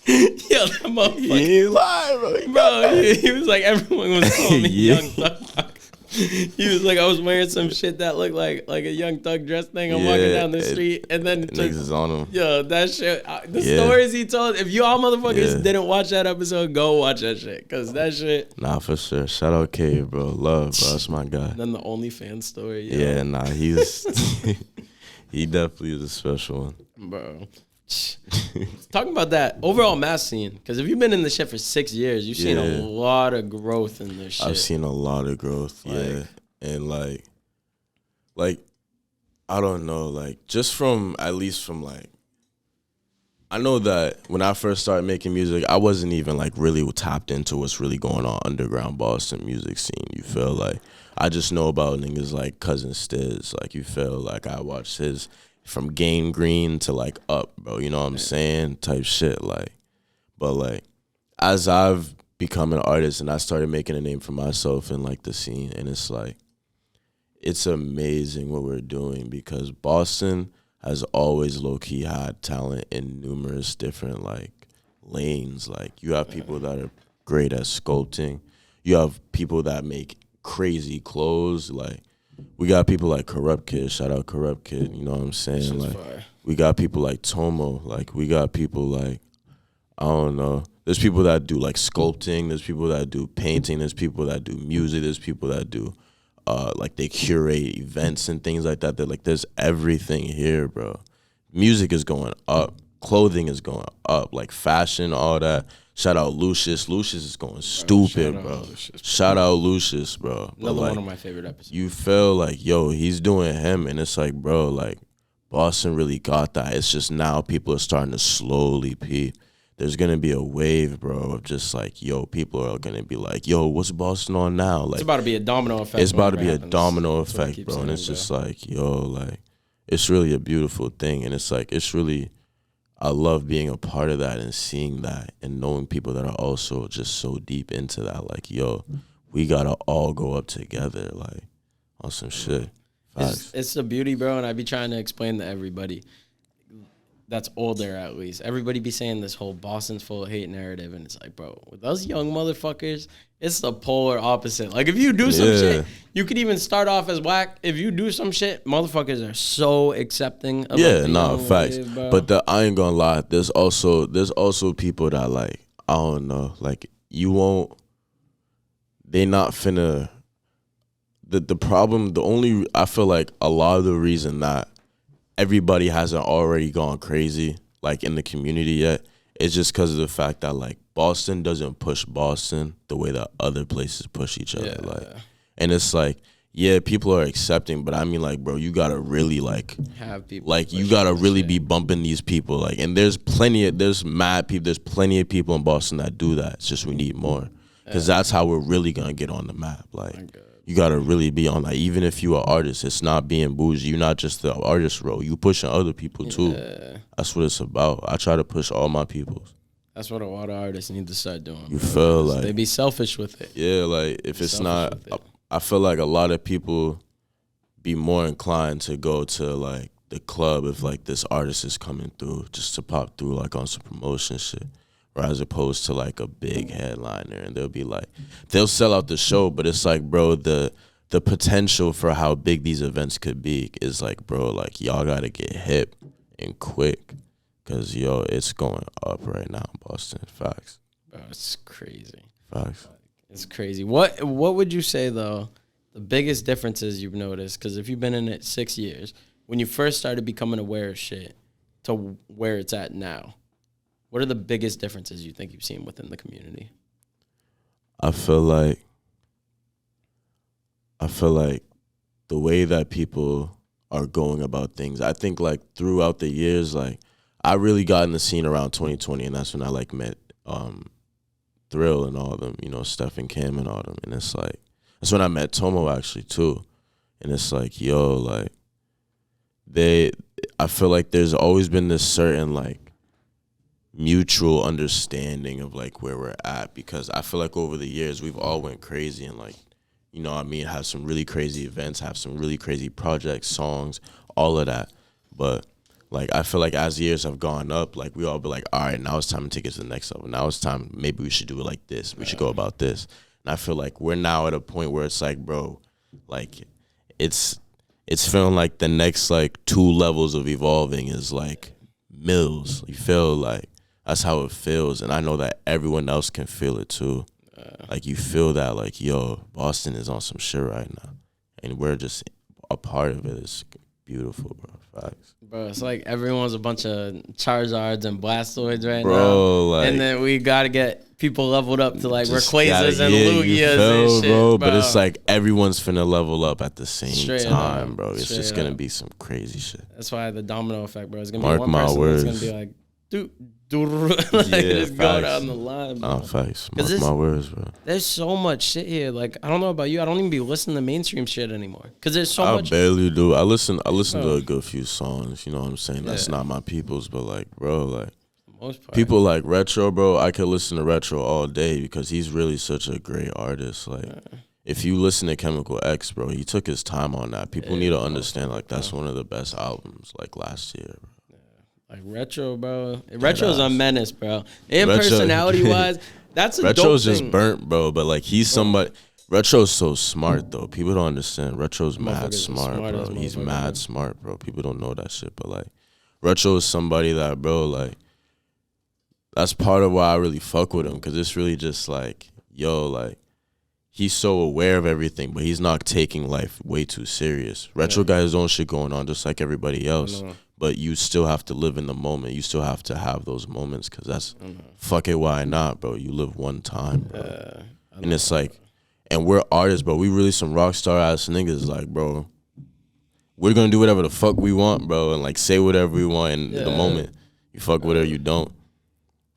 Yo, that motherfucker. He ain't lying, bro. Bro, he was like, everyone was calling me Young Thug. He was like, I was wearing some shit that looked like a Young Thug dress thing. I'm walking down the street, and then niggas is on him. Yo, that shit. The stories he told. If you all motherfuckers didn't watch that episode, go watch that shit, cause that shit. Nah, for sure. Shout out Cave, bro. Love, bro. That's my guy. Then the OnlyFans story. Yo. Yeah, nah, he's he definitely is a special one, bro. Talking about that overall mass scene, because if you've been in the shit for 6 years, you've seen a lot of growth in this shit. I've seen a lot of growth, and like I don't know, like just from at least from like I know that when I first started making music, I wasn't even like really tapped into what's really going on underground Boston music scene. You feel like I just know about niggas like Cousin Stiz, like you feel like I watched his. From Game Green to like Up, bro, you know what I'm saying? Type shit, like. But like, as I've become an artist and I started making a name for myself in like the scene, and it's like, it's amazing what we're doing because Boston has always low-key had talent in numerous different like lanes. Like you have people that are great at sculpting. You have people that make crazy clothes, like. We got people like Corrupt Kid, shout out Corrupt Kid, you know what I'm saying? Like fire. We got people like Tomo, like we got people like, I don't know. There's people that do like sculpting, there's people that do painting, there's people that do music, there's people that do like they curate events and things like that. They're like there's everything here, bro. Music is going up, clothing is going up, like fashion, all that. Shout out Lucius. Lucius is going stupid, bro. Shout out Lucius, bro. Another one of my favorite episodes. You feel like, yo, he's doing him, and it's like, bro, like, Boston really got that. It's just now people are starting to slowly peep. There's going to be a wave, bro, of just like, yo, people are going to be like, yo, what's Boston on now? Like, it's about to be a domino effect. It's about to be a domino effect, bro. And it's just like, yo, like, it's really a beautiful thing. And it's like, it's really... I love being a part of that and seeing that and knowing people that are also just so deep into that. Like, yo, we gotta all go up together, like, on some shit. It's the beauty, bro, and I be trying to explain to everybody that's older, at least. Everybody be saying this whole Boston's full of hate narrative, and it's like, bro, with those young motherfuckers, it's the polar opposite. Like, if you do some shit, you could even start off as whack. If you do some shit, motherfuckers are so accepting of facts. But I ain't gonna lie, there's also people that, like, I don't know, like, you won't, they not finna. The problem, I feel like a lot of the reason that everybody hasn't already gone crazy like in the community yet is just because of the fact that like Boston doesn't push Boston the way that other places push each other. Like, and it's like, yeah, people are accepting, but I mean, like, bro, you gotta really like have people like you gotta really be bumping these people. Like, and there's plenty of people in Boston that do that. It's just we need more, because that's how we're really gonna get on the map. Like, you gotta really be on. Like, even if you are artist, it's not being bougie. You're not just the artist role. You pushing other people too. That's what it's about. I try to push all my peoples. That's what a lot of artists need to start doing. You feel like they be selfish with it. Yeah, like if it's not. I feel like a lot of people be more inclined to go to like the club if like this artist is coming through, just to pop through like on some promotion shit, or as opposed to like a big headliner, and they'll be like, they'll sell out the show, but it's like, bro, the potential for how big these events could be is like, bro, like y'all gotta get hip and quick, cause yo, it's going up right now in Boston. Facts. Bro, it's crazy. Facts. It's crazy. What would you say, though, the biggest differences you've noticed? Because if you've been in it 6 years, when you first started becoming aware of shit to where it's at now, what are the biggest differences you think you've seen within the community? I feel like the way that people are going about things, I think like throughout the years, like I really got in the scene around 2020, and that's when I like met Thrill and all of them, you know, Steph and Cam and all them. And it's like, that's when I met Tomo actually too. And it's like, yo, like I feel like there's always been this certain like mutual understanding of like where we're at, because I feel like over the years we've all went crazy and like, you know what I mean, have some really crazy events, have some really crazy projects, songs, all of that. But like, I feel like as years have gone up, like we all be like, all right, now it's time to take it to the next level. Now it's time, maybe we should do it like this. We should go about this. And I feel like we're now at a point where it's like, bro, like it's feeling like the next like 2 levels of evolving is like mills. You feel like that's how it feels. And I know that everyone else can feel it too. Like you feel that like, yo, Boston is on some shit right now. And we're just a part of it. It's beautiful, bro. Facts. Bro, it's like everyone's a bunch of Charizards and Blastoids right bro, now. Like, and then we got to get people leveled up to like Rayquazas and Lugias and shit, bro. But it's like everyone's finna level up at the same Straight time, up. bro. It's Straight just going to up. be some crazy shit. That's why the domino effect, bro. It's going to Mark be one my person words. that's going to be like, like just go down the line, bro. Facts. Mark my words, bro. There's so much shit here. Like, I don't know about you. I don't even be listening to mainstream shit anymore. Because there's so much. I barely do. I listen to a good few songs. You know what I'm saying? That's not my people's, but like, bro, like, most part. People like Retro, bro. I could listen to Retro all day because he's really such a great artist. Like, if you listen to Chemical X, bro, he took his time on that. People need to understand, like, that's one of the best albums, like, last year, bro. Like Retro, bro. Retro's a menace, bro. And personality-wise, that's a Retro's dope just thing. burnt, bro. But like he's somebody. Retro's so smart though. People don't understand. Retro's mad smart, bro. He's mad smart, bro. People don't know that shit. But like, Retro is somebody that, bro, like, that's part of why I really fuck with him, because it's really just like, yo, like, he's so aware of everything, but he's not taking life way too serious. Retro got his own shit going on, just like everybody else. But you still have to live in the moment. You still have to have those moments, because that's fuck it, why not, bro? You live one time, bro. And it's like, and we're artists, bro. We really some rock star ass niggas, like, bro. We're gonna do whatever the fuck we want, bro, and like say whatever we want in the moment. You fuck with her, you don't.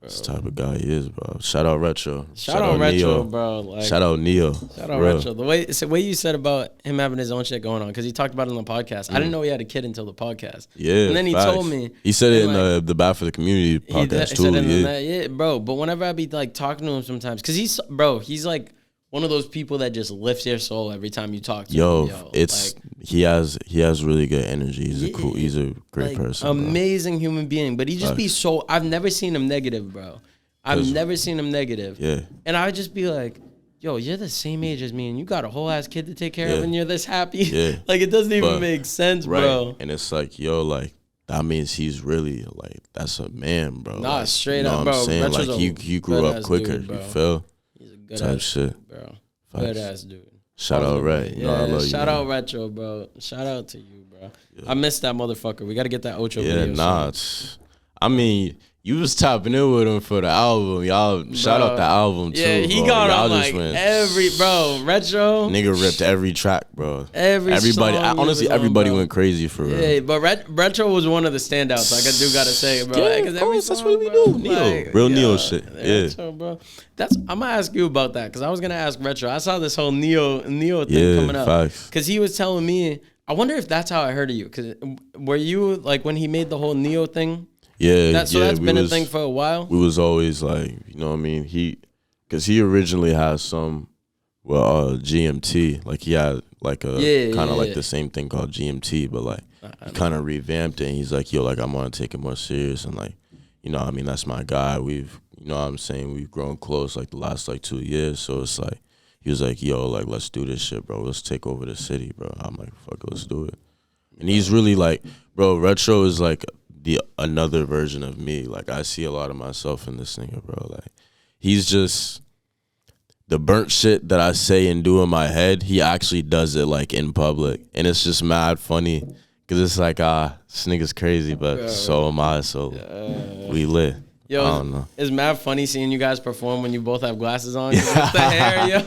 That's the type of guy he is, bro. Shout out Retro. Shout out Retro, Neo. bro. Like, shout out Neo. Shout out Retro. The way you said about him having his own shit going on, because he talked about it on the podcast. I didn't know he had a kid until the podcast. Yeah, and then he told me. He said it in the Bad for the Community podcast too. Yeah, bro. But whenever I be like talking to him sometimes, because he's like one of those people that just lifts your soul every time you talk to him. Yo, it's like, he has really good energy. He's a great person. Amazing human being. But he just be so. I've never seen him negative, bro. I've never seen him negative. Yeah. And I would just be like, yo, you're the same age as me, and you got a whole ass kid to take care of, and you're this happy. Yeah. Like, it doesn't even make sense, bro. And it's like, yo, like, that means he's really, like, that's a man, bro. Nah, like, straight you know up, bro. What I'm saying? Like, he grew up quicker. Dude, you feel? He's a good type ass shit. bro. Good ass dude. Shout out Red. Yeah, I love shout you, out Retro, bro. Shout out to you, bro. Yeah. I missed that motherfucker. We got to get that Ocho video. Yeah, I mean, you was tapping in with him for the album. Y'all, shout out the album, too. Yeah, he bro. got Y'all on like Retro. Nigga ripped every track, bro. Everybody, honestly, everybody went crazy for real. Yeah, but Retro was one of the standouts. Like, I do gotta say, bro. Yeah, that's what we do. Neo. Real Neo shit. Yeah. Retro, bro. I'm gonna ask you about that, because I was gonna ask Retro. I saw this whole Neo thing coming up. Because he was telling me, I wonder if that's how I heard of you. Because were you, like, when he made the whole Neo thing? Yeah, that's been a thing for a while. We was always like, you know what I mean? Because he originally had some, GMT. Like he had like a kind of like the same thing called GMT, but like he kind of revamped it. And he's like, yo, like I'm gonna take it more serious, and like, you know what I mean? That's my guy. We've, you know what I'm saying? We've grown close like the last like 2 years. So it's like, he was like, yo, like let's do this shit, bro. Let's take over the city, bro. I'm like, fuck it, let's do it. And he's really like, bro, Retro is like another version of me. Like I see a lot of myself in this nigga, bro. Like he's just the burnt shit that I say and do in my head, he actually does it like in public, and it's just mad funny because it's like this nigga's crazy, but so am I. So we lit. Yo, I don't know. It's mad funny seeing you guys perform when you both have glasses on. With the hair,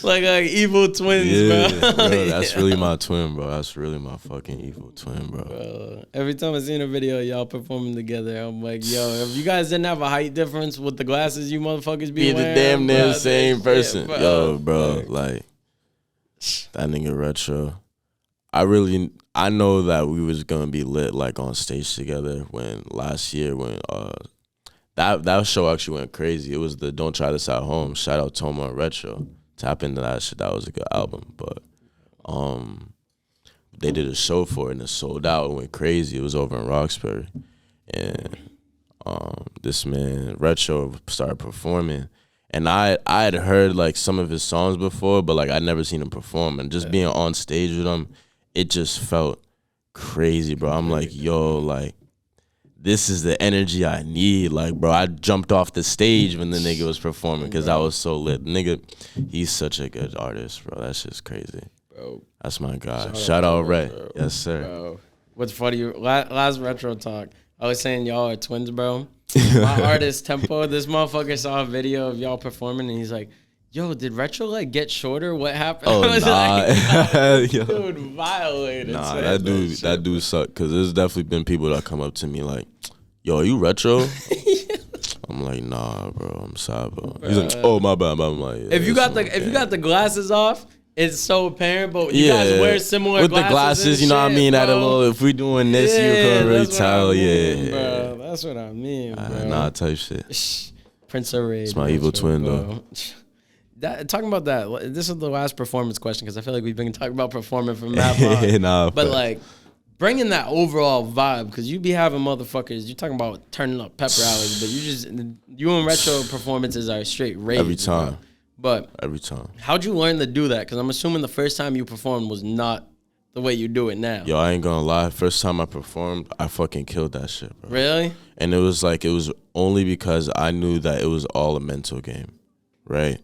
like evil twins, bro. That's really my twin, bro. That's really my fucking evil twin, bro. Every time I seen a video of y'all performing together, I'm like, yo, if you guys didn't have a height difference with the glasses you motherfuckers be wearing, the damn near same person. Bro. Yo, bro, like that nigga Retro. I know that we was gonna be lit like on stage together when last year when that show actually went crazy. It was the Don't Try This at Home. Shout out Toma and Retro. Tap into that shit. That was a good album. But they did a show for it and it sold out. It went crazy. It was over in Roxbury. And this man, Retro, started performing. And I had heard like some of his songs before, but like I'd never seen him perform. And just being on stage with him, it just felt crazy, bro. I'm like, yo, like, this is the energy I need. Like, bro, I jumped off the stage when the nigga was performing because I was so lit. Nigga, he's such a good artist, bro. That's just crazy. Bro. That's my guy. Shout out Ray. Yes, sir. Bro. What's funny, last Retro talk, I was saying y'all are twins, bro. My artist, Tempo, this motherfucker saw a video of y'all performing, and he's like, yo, did Retro like get shorter? What happened? Oh, like, dude, violated. Nah, that dude sucked. Cause there's definitely been people that come up to me like, yo, are you Retro? I'm like, nah, bro, I'm Sabo. He's like, oh my bad. I'm like, if you got the glasses off, it's so apparent. But you guys wear similar with the glasses. You know what I mean? Bro. At a little, if we doing this, you can really tell. Bro, that's what I mean, bro. Nah, type shit. Prince of Rage. It's my evil twin, though. Talking about that, this is the last performance question because I feel like we've been talking about performing for mad long. Nah, but like bringing that overall vibe, because you be having motherfuckers, you talking about turning up pep rallies, but you and Retro performances are straight rage. Every time. Bro. But every time. How'd you learn to do that? Because I'm assuming the first time you performed was not the way you do it now. Yo, I ain't gonna lie. First time I performed, I fucking killed that shit, bro. Really? And it was only because I knew that it was all a mental game, right?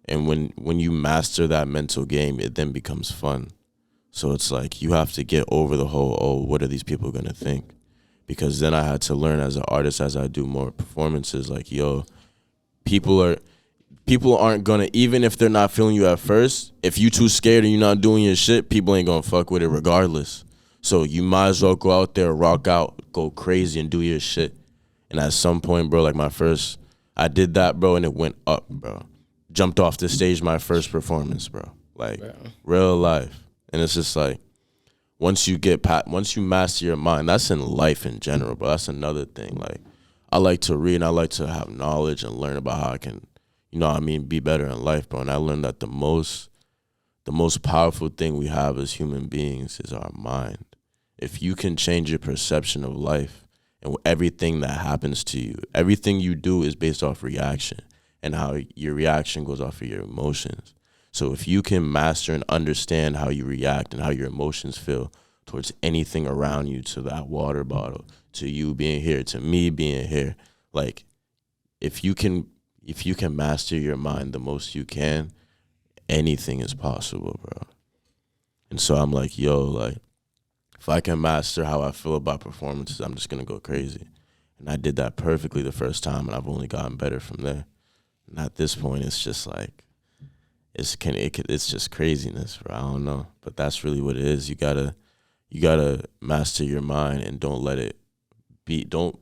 And when you master that mental game, it then becomes fun. So it's like you have to get over the whole, what are these people going to think? Because then I had to learn as an artist, as I do more performances, like, yo, people aren't going to, even if they're not feeling you at first, if you too scared and you're not doing your shit, people ain't going to fuck with it regardless. So you might as well go out there, rock out, go crazy and do your shit. And at some point, bro, like I did that, bro, and it went up, bro. Jumped off the stage my first performance, bro. Like, real life. And it's just like, once you master your mind, that's in life in general, bro. That's another thing. Like, I like to read and I like to have knowledge and learn about how I can, you know what I mean, be better in life, bro. And I learned that the most powerful thing we have as human beings is our mind. If you can change your perception of life and everything that happens to you, everything you do is based off reaction. And how your reaction goes off of your emotions. So if you can master and understand how you react and how your emotions feel towards anything around you, to that water bottle, to you being here, to me being here, like if you can if you can master your mind the most you can, anything is possible, bro. And so I'm like, yo, like, if I can master how I feel about performances, I'm just gonna go crazy. And I did that perfectly the first time, and I've only gotten better from there. And at this point, it's just like, it's just craziness, bro. I don't know, but that's really what it is. You gotta master your mind and don't let it be. Don't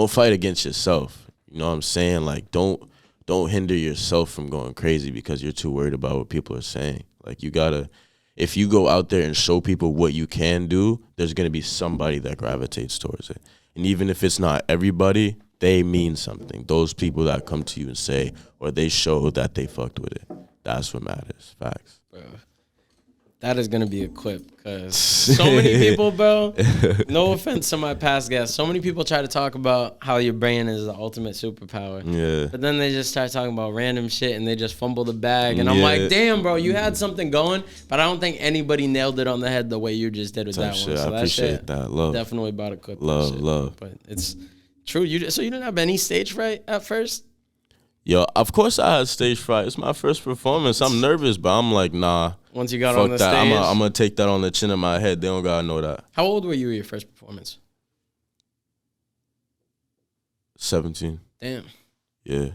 fight against yourself. You know what I'm saying? Like, don't hinder yourself from going crazy because you're too worried about what people are saying. Like, you gotta. If you go out there and show people what you can do, there's going to be somebody that gravitates towards it. And even if it's not everybody, they mean something. Those people that come to you and say, or they show that they fucked with it. That's what matters. Facts. Bro, that is going to be a clip because so many people, bro, no offense to my past guests, so many people try to talk about how your brain is the ultimate superpower. Yeah. But then they just start talking about random shit and they just fumble the bag. And I'm like, damn, bro, you had something going, but I don't think anybody nailed it on the head the way you just did with that shit. one. So I appreciate that. Love. Definitely about a clip. Love. But it's true. So you didn't have any stage fright at first? Yo, of course I had stage fright. It's my first performance. I'm nervous, but I'm like, nah. Once you got fuck on the that. stage? I'm going to take that on the chin of my head. They don't got to know that. How old were you at your first performance? 17. Damn. Yeah.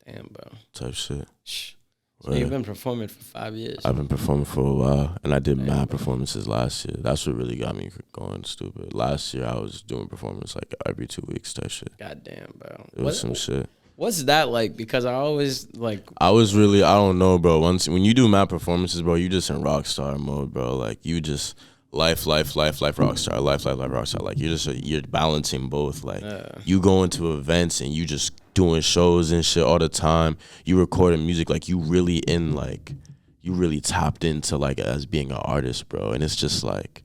Damn, bro. Type shit. So you've been performing for 5 years. I've been performing for a while, and I did mad performances last year. That's what really got me going stupid. Last year, I was doing performance like every 2 weeks type shit. Goddamn, bro. It was some shit. What's that like? Because I always like. I don't know, bro. When you do mad performances, bro, you just in rock star mode, bro. Like, you just life, rock star, life, rock star. Like, you're balancing both. Like, you go into events and you just doing shows and shit all the time. You recording music, like, you really tapped into, like, as being an artist, bro. And it's just like,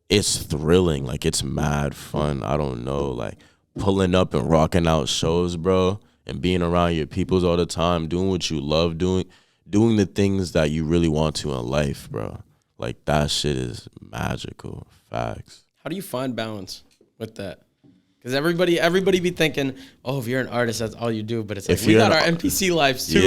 it's thrilling. Like, it's mad fun. I don't know, like, pulling up and rocking out shows, bro, and being around your peoples all the time, doing what you love doing the things that you really want to in life, bro. Like, that shit is magical. Facts. How do you find balance with that? Because everybody be thinking, oh, if you're an artist, that's all you do. But it's like, we got our NPC lives too.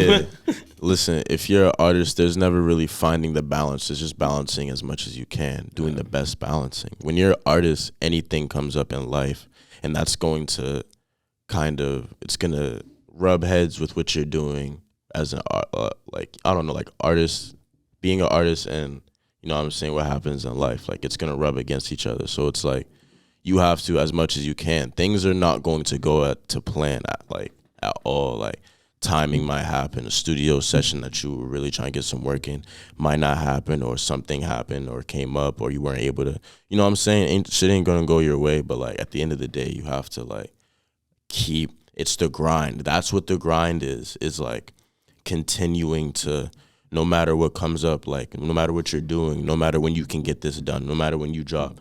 Yeah. Listen, if you're an artist, there's never really finding the balance. It's just balancing as much as you can, doing the best balancing. When you're an artist, anything comes up in life. And that's going to it's going to rub heads with what you're doing as an artist, being an artist, and, you know what I'm saying, what happens in life. Like, it's going to rub against each other. So it's like, you have to, as much as you can. Things are not going to go to plan at all. Like, timing might happen. A studio session that you were really trying to get some work in might not happen, or something happened or came up, or you weren't able to, you know what I'm saying? Shit ain't gonna go your way, but, like, at the end of the day, you have to, like, it's the grind. That's what the grind is like, continuing to, no matter what comes up, like, no matter what you're doing, no matter when you can get this done, no matter when you drop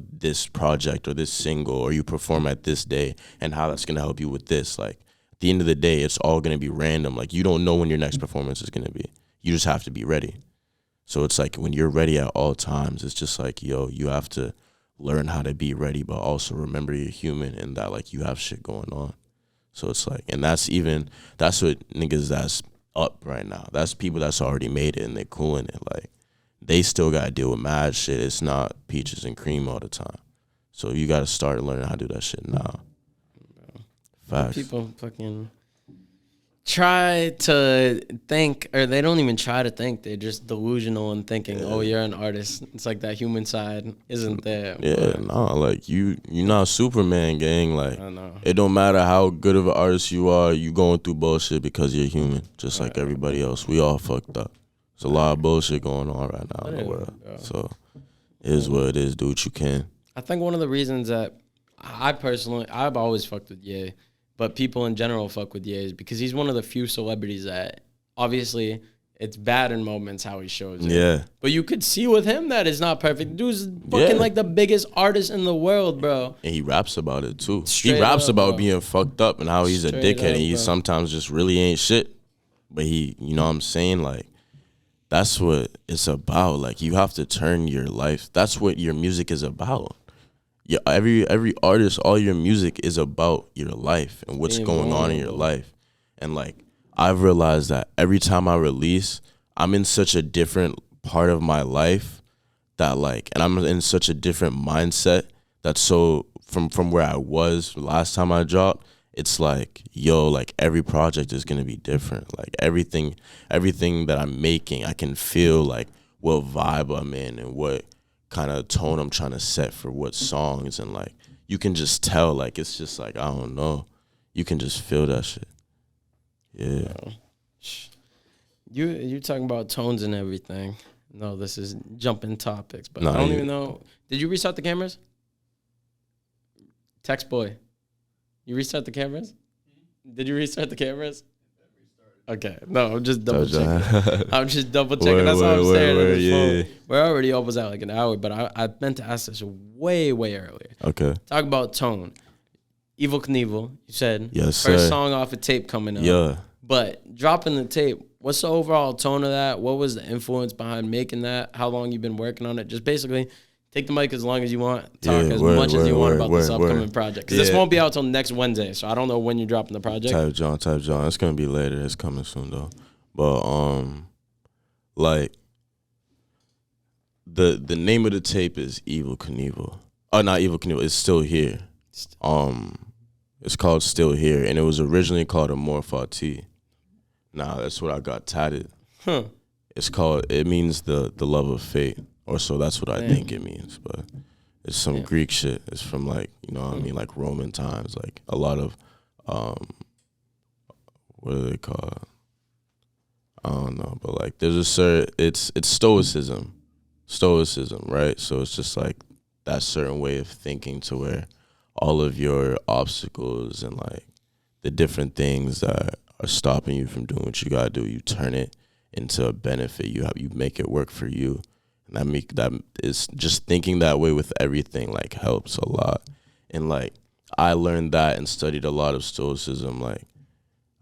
this project or this single, or you perform at this day, and how that's gonna help you with this, like, at the end of the day, it's all going to be random. Like, you don't know when your next performance is going to be. You just have to be ready. So it's like, when you're ready at all times, it's just like, yo, you have to learn how to be ready, but also remember you're human and that, like, you have shit going on. So it's like, and that's what niggas that's up right now. That's people that's already made it and they're cool in it. Like, they still got to deal with mad shit. It's not peaches and cream all the time. So you got to start learning how to do that shit now. Facts. People fucking try to think, or they don't even try to think. They're just delusional in thinking, oh, you're an artist. It's like that human side isn't there. Yeah, no, like, you're not Superman, gang. Like, I know. It don't matter how good of an artist you are, you going through bullshit because you're human, just like everybody else. We all fucked up. There's a lot of bullshit going on right now in the world. So, it is what it is. Do what you can. I think one of the reasons that I've always fucked with Ye, but people in general fuck with Ye, is because he's one of the few celebrities that, obviously, it's bad in moments how he shows it. Yeah. But you could see with him that it's not perfect. Dude's fucking like the biggest artist in the world, bro. And he raps about it too. He raps about being fucked up and how he's a dickhead, and he sometimes just really ain't shit. But he, you know what I'm saying? Like, that's what it's about. Like, you have to turn your life. That's what your music is about. yeah, every artist, all your music is about your life and what's Being going on in your vulnerable. life. And like I've realized that every time I release, I'm in such a different part of my life that like, and I'm in such a different mindset that's so from where I was last time I dropped. It's like, yo, like every project is gonna be different. Like everything that I'm making, I can feel like what vibe I'm in and what kind of tone I'm trying to set for what songs, and like you can just tell, like it's just like I don't know, you can just feel that shit. Yeah. You talking about tones and everything. No, this is jumping topics, but Nah, I don't you- even know. Did you restart the cameras? Text boy, you restart the cameras? Did you restart the cameras? Okay, no, I'm just double checking. I'm just double checking. That's why I'm staring at the phone. yeah. We're already almost at like an hour, but I meant to ask this way earlier. Okay. Talk about tone. Evil Kunevil, you said. Yes, First sir. song off a tape coming up. Yeah. But dropping the tape, what's the overall tone of that? What was the influence behind making that? How long you been working on it? Just basically take the mic as long as you want. Talk Yeah, as word, much as you want word, about word, this word, upcoming word. project. Because this Yeah. won't be out till next Wednesday, so I don't know when you're dropping the project. Type John. It's gonna be later. It's coming soon though. But like the name of the tape is Evil Knievel. Oh, not Evil Knievel. It's Still Here. It's called Still Here, and it was originally called Amor Fati. Nah, that's what I got tatted. Huh. It means the love of fate, or so that's what I think it means. But it's some Greek shit. It's from like, you know what I mean, like Roman times, like a lot of what do they call it? I don't know, but like there's a certain, it's stoicism, right? So it's just like that certain way of thinking to where all of your obstacles and like the different things that are stopping you from doing what you gotta do, you turn it into a benefit. You make it work for you, and that is just thinking that way with everything like helps a lot. And like I learned that and studied a lot of stoicism, like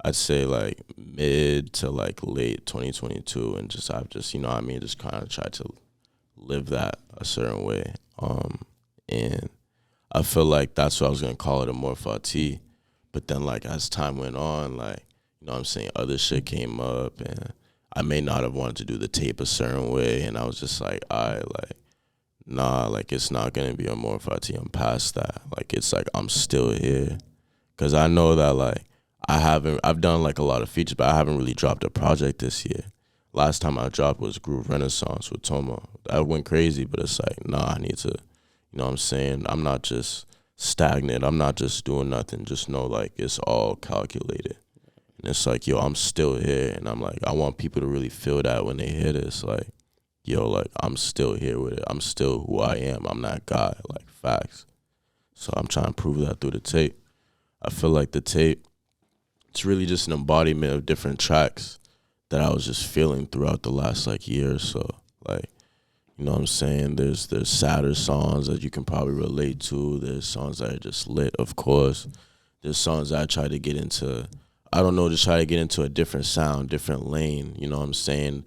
I'd say like mid to like late 2022, and I've just you know what I mean, just kind of tried to live that a certain way. And I feel like that's what I was gonna call it, Amor Fati. But then like as time went on, like, you know what I'm saying, other shit came up, and I may not have wanted to do the tape a certain way, and I was just like, nah, like it's not gonna be Amor Fati. I'm past that. Like it's like I'm still here, cause I know that like I've done like a lot of features, but I haven't really dropped a project this year. Last time I dropped was Groove Renaissance with Tomo. That went crazy, but it's like, nah, I need to, you know what I'm saying? I'm not just stagnant. I'm not just doing nothing. Just know like it's all calculated. And it's like, yo, I'm still here. And I'm like, I want people to really feel that when they hear this. Like, yo, like I'm still here with it. I'm still who I am. I'm that guy, like facts. So I'm trying to prove that through the tape. I feel like the tape, it's really just an embodiment of different tracks that I was just feeling throughout the last like year or so. Like, you know what I'm saying? There's sadder songs that you can probably relate to. There's songs that are just lit, of course. There's songs that I try to get into, I don't know, just try to get into a different sound, different lane, you know what I'm saying?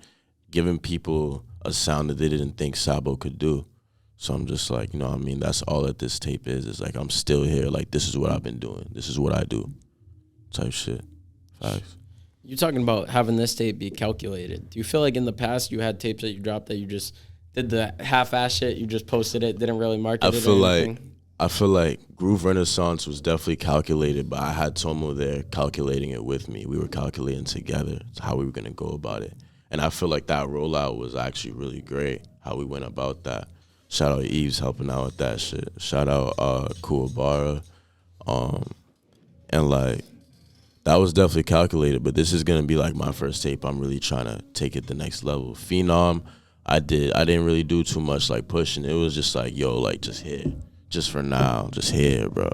Giving people a sound that they didn't think Sabo could do. So I'm just like, you know what I mean? That's all that this tape is. It's like I'm still here. Like this is what I've been doing. This is what I do. Type shit. Facts. You're talking about having this tape be calculated. Do you feel like in the past you had tapes that you dropped that you just did the half-ass shit, you just posted it, didn't really market it or anything? I feel like Groove Renaissance was definitely calculated, but I had Tomo there calculating it with me. We were calculating together how we were gonna go about it. And I feel like that rollout was actually really great, how we went about that. Shout out Eves helping out with that shit. Shout out Kuwabara. And like that was definitely calculated, but this is gonna be like my first tape. I'm really trying to take it the next level. Phenom, I didn't really do too much like pushing. It was just like, yo, like just here. Just for now, just here, bro.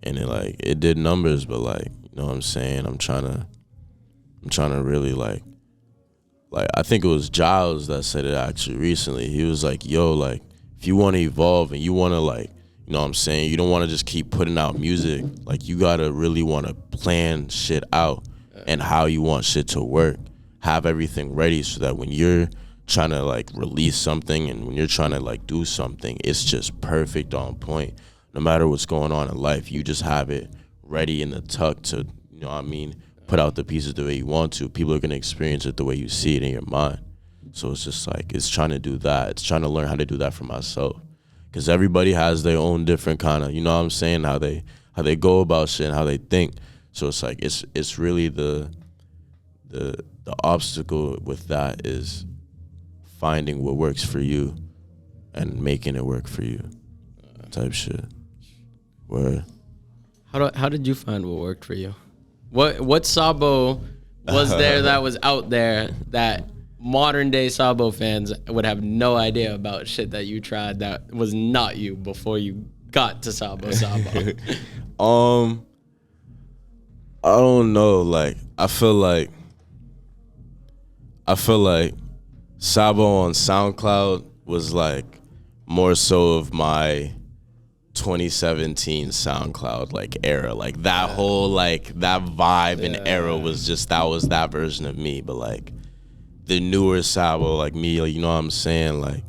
And it like it did numbers, but like, you know what I'm saying? I'm trying to really like I think it was Giles that said it actually recently. He was like, yo, like if you want to evolve and you want to like, you know what I'm saying, you don't want to just keep putting out music, like you gotta really want to plan shit out and how you want shit to work. Have everything ready so that when you're trying to like release something, and when you're trying to like do something, it's just perfect on point. No matter what's going on in life, you just have it ready in the tuck to, you know what I mean, put out the pieces the way you want to. People are going to experience it the way you see it in your mind. So it's just like, it's trying to do that. It's trying to learn how to do that for myself. Because everybody has their own different kind of, you know what I'm saying, how they go about shit and how they think. So it's like, it's really the obstacle with that is finding what works for you and making it work for you type shit. Where How did you find what worked for you? What Sabo was there that was out there that modern day Sabo fans would have no idea about shit that you tried that was not you before you got to Sabo? I don't know. Like I feel like Sabo on SoundCloud was like more so of my 2017 SoundCloud like era. Like that whole like that vibe and era was just that version of me. But like the newer Sabo, like me, like, you know what I'm saying? Like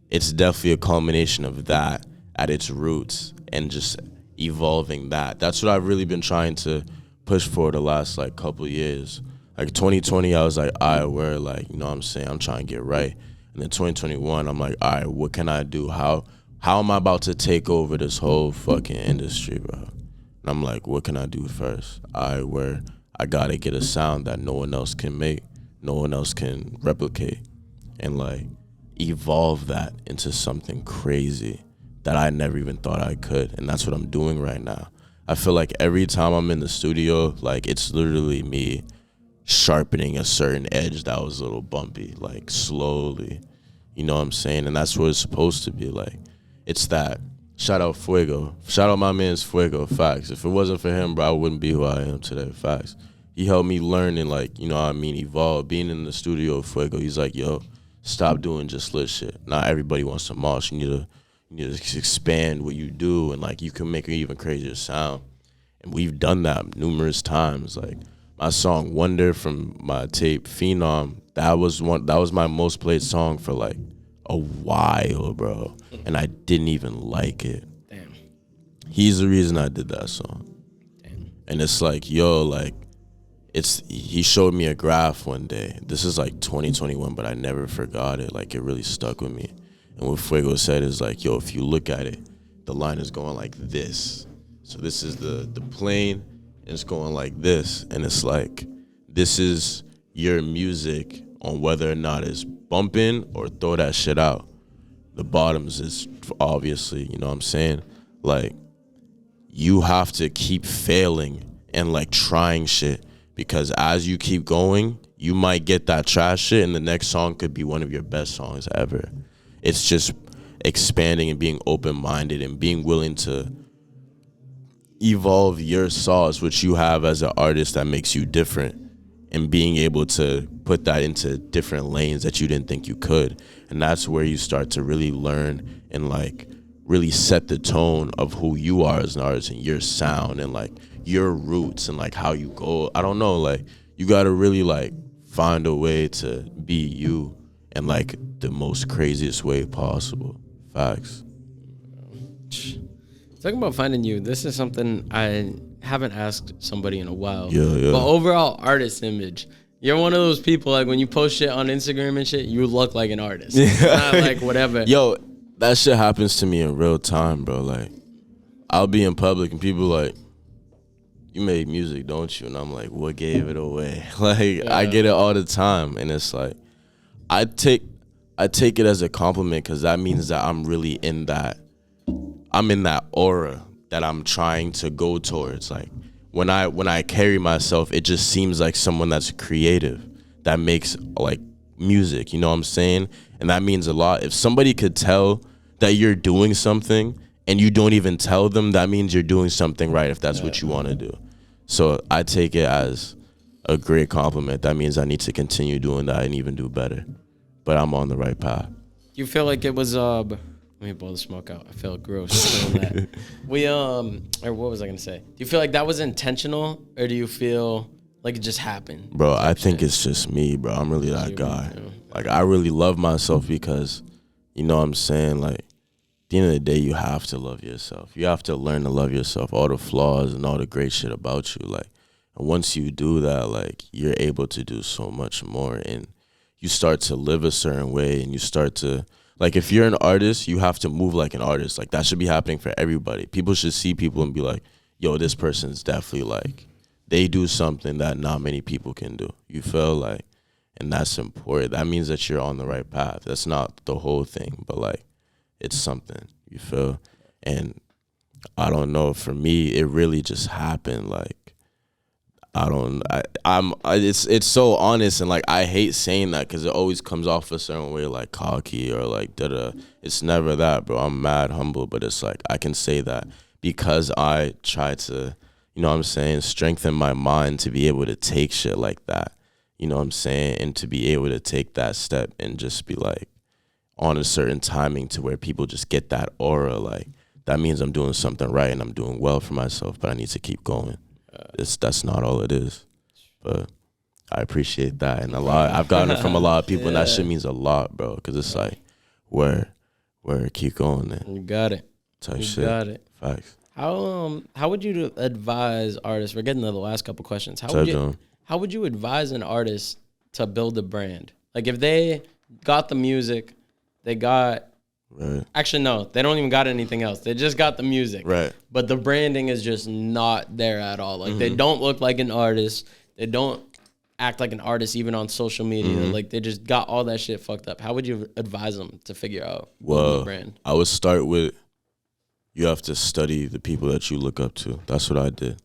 it's definitely a culmination of that at its roots and just evolving that. That's what I've really been trying to push for the last like couple of years. Like 2020, I was like, all right, where like, you know what I'm saying? I'm trying to get right. And then 2021, I'm like, all right, what can I do? How am I about to take over this whole fucking industry, bro? And I'm like, what can I do first? All right, where I gotta get a sound that no one else can make, no one else can replicate, and like evolve that into something crazy that I never even thought I could. And that's what I'm doing right now. I feel like every time I'm in the studio, like it's literally me sharpening a certain edge that was a little bumpy, like slowly, you know what I'm saying? And that's what it's supposed to be like. It's that. Shout out Fuego. Shout out my man's Fuego, facts. If it wasn't for him, bro, I wouldn't be who I am today, facts. He helped me learn and like, you know what I mean, evolve. Being in the studio with Fuego, he's like, yo, stop doing just lit shit. Not everybody wants to mosh. You need to expand what you do, and like you can make an even crazier sound. And we've done that numerous times. Like my song Wonder from my tape Phenom, that was my most played song for like a while, bro. And I didn't even like it. Damn. He's the reason I did that song. Damn. And it's like, yo, like he showed me a graph one day. This is like 2021, but I never forgot it. Like it really stuck with me. And what Fuego said is like, yo, if you look at it, the line is going like this. So this is the plane, and it's going like this. And it's like, this is your music on whether or not it's bumping or throw that shit out. The bottoms is obviously, you know what I'm saying? Like, you have to keep failing and like trying shit, because as you keep going, you might get that trash shit and the next song could be one of your best songs ever. It's just expanding and being open-minded and being willing to evolve your sauce, which you have as an artist that makes you different, and being able to put that into different lanes that you didn't think you could. And that's where you start to really learn and like really set the tone of who you are as an artist and your sound and like your roots and like how you go. I don't know, like you gotta really like find a way to be you in like the most craziest way possible. Facts. Talking about finding you, this is something I haven't asked somebody in a while. Yeah. But overall artist image, you're one of those people, like when you post shit on Instagram and shit, you look like an artist. It's not like whatever. Yo, that shit happens to me in real time, bro. Like, I'll be in public and people like, you make music, don't you? And I'm like, what gave it away? Like, I get it all the time. And it's like, I take it as a compliment, because that means that I'm really in that aura that I'm trying to go towards. Like when I carry myself, it just seems like someone that's creative, that makes like music, you know what I'm saying? And that means a lot. If somebody could tell that you're doing something and you don't even tell them, that means you're doing something right, if that's what you want to do. So I take it as a great compliment. That means I need to continue doing that and even do better. But I'm on the right path. You feel like it was let me blow the smoke out. I felt gross doing that. Or what was I gonna say? Do you feel like that was intentional, or do you feel like it just happened? Bro, I think it's just me, bro. I'm really that guy. Like, I really love myself because, you know what I'm saying? Like, at the end of the day, you have to love yourself. You have to learn to love yourself, all the flaws and all the great shit about you. Like, and once you do that, like, you're able to do so much more. And you start to live a certain way, and you start to, like, if you're an artist, you have to move like an artist. Like, that should be happening for everybody. People should see people and be like, yo, this person's definitely, like, they do something that not many people can do. You feel like, and that's important. That means that you're on the right path. That's not the whole thing, but, like, it's something, you feel? And I don't know, for me, it really just happened. Like, it's so honest, and like, I hate saying that because it always comes off a certain way, like cocky or like da-da. It's never that, bro. I'm mad humble, but it's like, I can say that because I try to, you know what I'm saying, strengthen my mind to be able to take shit like that, you know what I'm saying, and to be able to take that step and just be like, on a certain timing to where people just get that aura, like, that means I'm doing something right and I'm doing well for myself, but I need to keep going. That's not all it is. But I appreciate that. And I've gotten it from a lot of people, and that shit means a lot, bro, because it's like, where keep going, then. You got it. Type you shit. got it. Facts. How would you advise artists? We're getting to the last couple questions. How would you advise an artist to build a brand? Like, if they got the music, they got, right. Actually, no, they don't even got anything else. They just got the music. Right. But the branding is just not there at all. Like, they don't look like an artist. They don't act like an artist even on social media. Like, they just got all that shit fucked up. How would you advise them to figure out the brand? I would start with, you have to study the people that you look up to. That's what I did.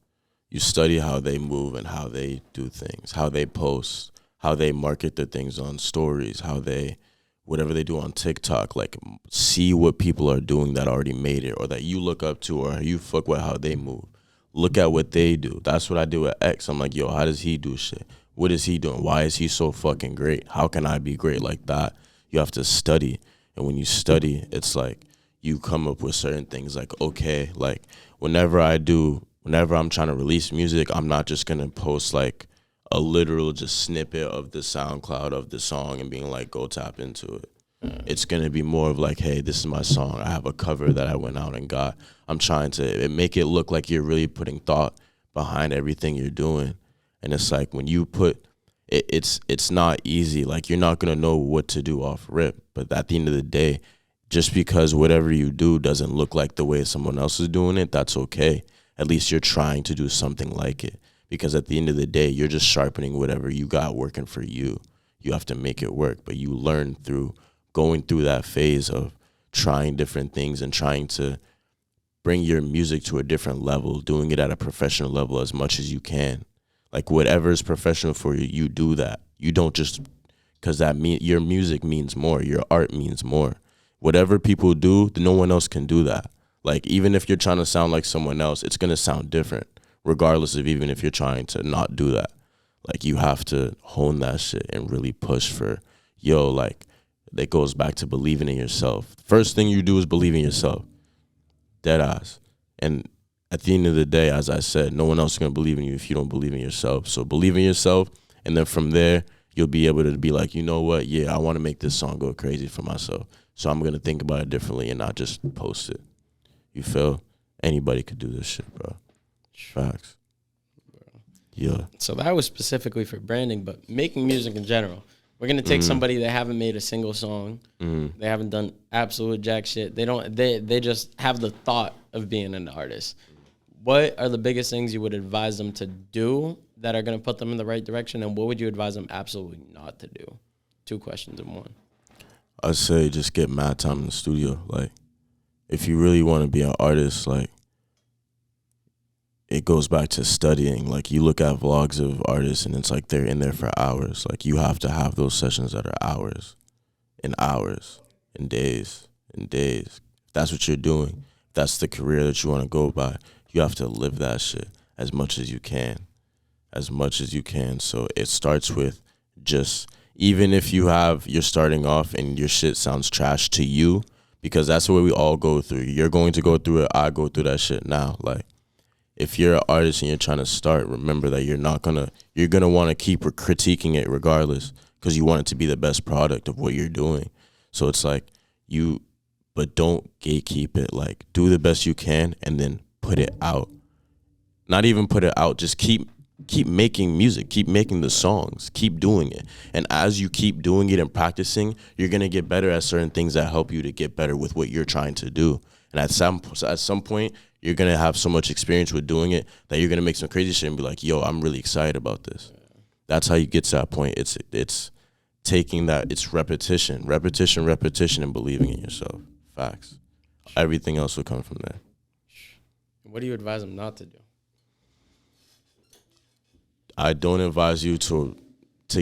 You study how they move and how they do things, how they post, how they market their things on stories, how they, whatever they do on TikTok, like, see what people are doing that already made it or that you look up to or you fuck with how they move. Look at what they do. That's what I do with X. I'm like, yo, how does he do shit? What is he doing? Why is he so fucking great? How can I be great like that? You have to study. And when you study, it's like you come up with certain things like, okay, like, whenever I'm trying to release music, I'm not just going to post like a literal just snippet of the SoundCloud of the song and being like, go tap into it. It's going to be more of like, hey, this is my song. I have a cover that I went out and got. I'm trying to make it look like you're really putting thought behind everything you're doing. And it's like, when you put, it's not easy. Like, you're not going to know what to do off rip. But at the end of the day, just because whatever you do doesn't look like the way someone else is doing it, that's okay. At least you're trying to do something like it. Because at the end of the day, you're just sharpening whatever you got working for you. You have to make it work. But you learn through going through that phase of trying different things and trying to bring your music to a different level, doing it at a professional level as much as you can. Like, whatever is professional for you, you do that. You don't just, because your music means more. Your art means more. Whatever people do, no one else can do that. Like, even if you're trying to sound like someone else, it's going to sound different, regardless of even if you're trying to not do that. Like, you have to hone that shit and really push for, yo, like, that goes back to believing in yourself. First thing you do is believe in yourself. Deadass. And at the end of the day, as I said, no one else is going to believe in you if you don't believe in yourself. So believe in yourself, and then from there, you'll be able to be like, you know what? Yeah, I want to make this song go crazy for myself. So I'm going to think about it differently and not just post it. You feel? Anybody could do this shit, bro. Facts. Yeah. So that was specifically for branding, but making music in general. We're gonna take somebody that haven't made a single song. They haven't done absolute jack shit. They just have the thought of being an artist. What are the biggest things you would advise them to do that are gonna put them in the right direction, and what would you advise them absolutely not to do? 2 questions in one. I'd say just get mad time in the studio. Like, if you really want to be an artist, like, it goes back to studying. Like, you look at vlogs of artists and it's like they're in there for hours. Like, you have to have those sessions that are hours and hours and days and days. If that's what you're doing, if that's the career that you want to go by, you have to live that shit as much as you can. As much as you can. So it starts with just, even if you're starting off and your shit sounds trash to you, because that's what we all go through. You're going to go through it. I go through that shit now. Like, if you're an artist and you're trying to start, remember that you're going to want to keep critiquing it regardless, because you want it to be the best product of what you're doing. So it's like but don't gatekeep it. Like, do the best you can and then put it out. Not even put it out, just keep making music, keep making the songs, keep doing it. And as you keep doing it and practicing, you're going to get better at certain things that help you to get better with what you're trying to do. And at some point, you're going to have so much experience with doing it that you're going to make some crazy shit and be like, yo, I'm really excited about this. That's how you get to that point. It's taking that, it's repetition, and believing in yourself. Facts. Everything else will come from there. What do you advise them not to do? I don't advise you to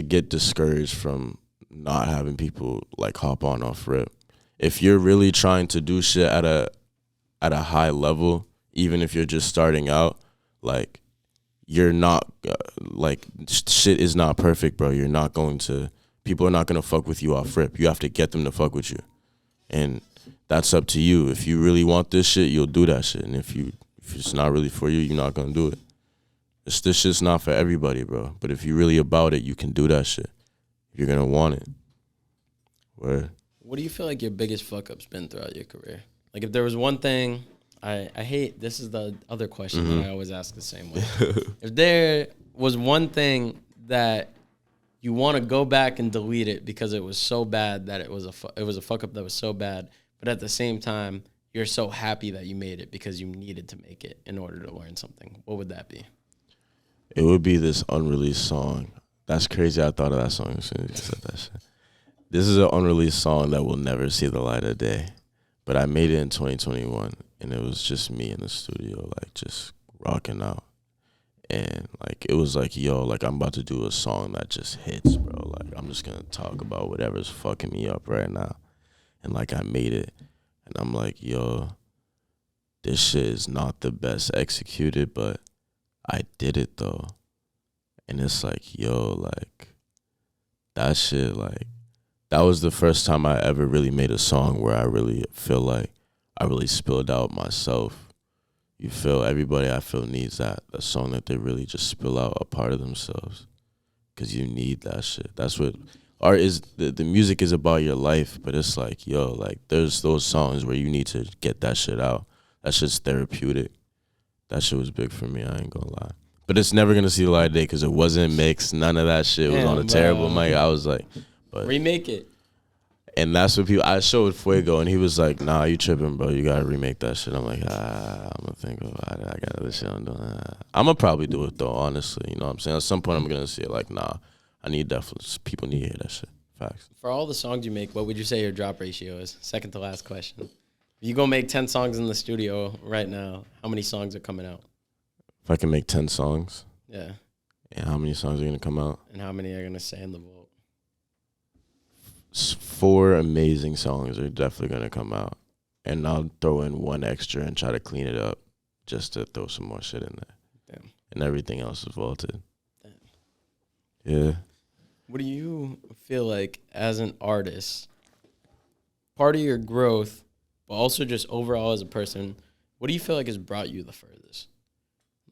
get discouraged from not having people like hop on off rip. If you're really trying to do shit at a high level, even if you're just starting out, like you're not like shit is not perfect, bro. People are not gonna fuck with you off rip. You have to get them to fuck with you, and that's up to you. If you really want this shit, you'll do that shit, and if it's not really for you, you're not gonna do it. This shit's not for everybody, bro. But if you're really about it, you can do that shit. You're gonna want it. Word. What do you feel like your biggest fuck up's been throughout your career? Like, if there was one thing, I hate, this is the other question that I always ask the same way. If there was one thing that you want to go back and delete it because it was so bad that it was a fuck up that was so bad, but at the same time, you're so happy that you made it because you needed to make it in order to learn something, what would that be? It would be this unreleased song. That's crazy. I thought of that song as soon as you said that shit. This is an unreleased song that will never see the light of day. But I made it in 2021, and it was just me in the studio, like, just rocking out. And, like, it was like, yo, like, I'm about to do a song that just hits, bro. Like, I'm just going to talk about whatever's fucking me up right now. And, like, I made it. And I'm like, yo, this shit is not the best executed, but I did it though. And it's like, yo, like, that shit, like, that was the first time I ever really made a song where I really feel like I really spilled out myself. You feel, everybody I feel needs that, a song that they really just spill out a part of themselves. Because you need that shit. That's what art is. The music is about your life, but it's like, yo, like, there's those songs where you need to get that shit out. That shit's therapeutic. That shit was big for me, I ain't gonna lie. But it's never gonna see the light of day because it wasn't mixed. None of that shit was on a terrible mic. I was like, but remake it. And that's what people, I showed Fuego and he was like, nah, you tripping, bro. You gotta remake that shit. I'm like, I'm gonna think about it. I got other shit I'm doing. I'm gonna probably do it though, honestly. You know what I'm saying? At some point I'm gonna see it like, nah, I need definitely, people need to hear that shit. Facts. For all the songs you make, what would you say your drop ratio is? Second to last question. If you go make 10 songs in the studio right now, how many songs are coming out? If I can make 10 songs? Yeah. And how many songs are going to come out? And how many are going to stay in the vault? 4 amazing songs are definitely going to come out. And I'll throw in 1 extra and try to clean it up just to throw some more shit in there. Damn. And everything else is vaulted. Damn. Yeah. What do you feel like as an artist, part of your growth, but also just overall as a person, what do you feel like has brought you the furthest?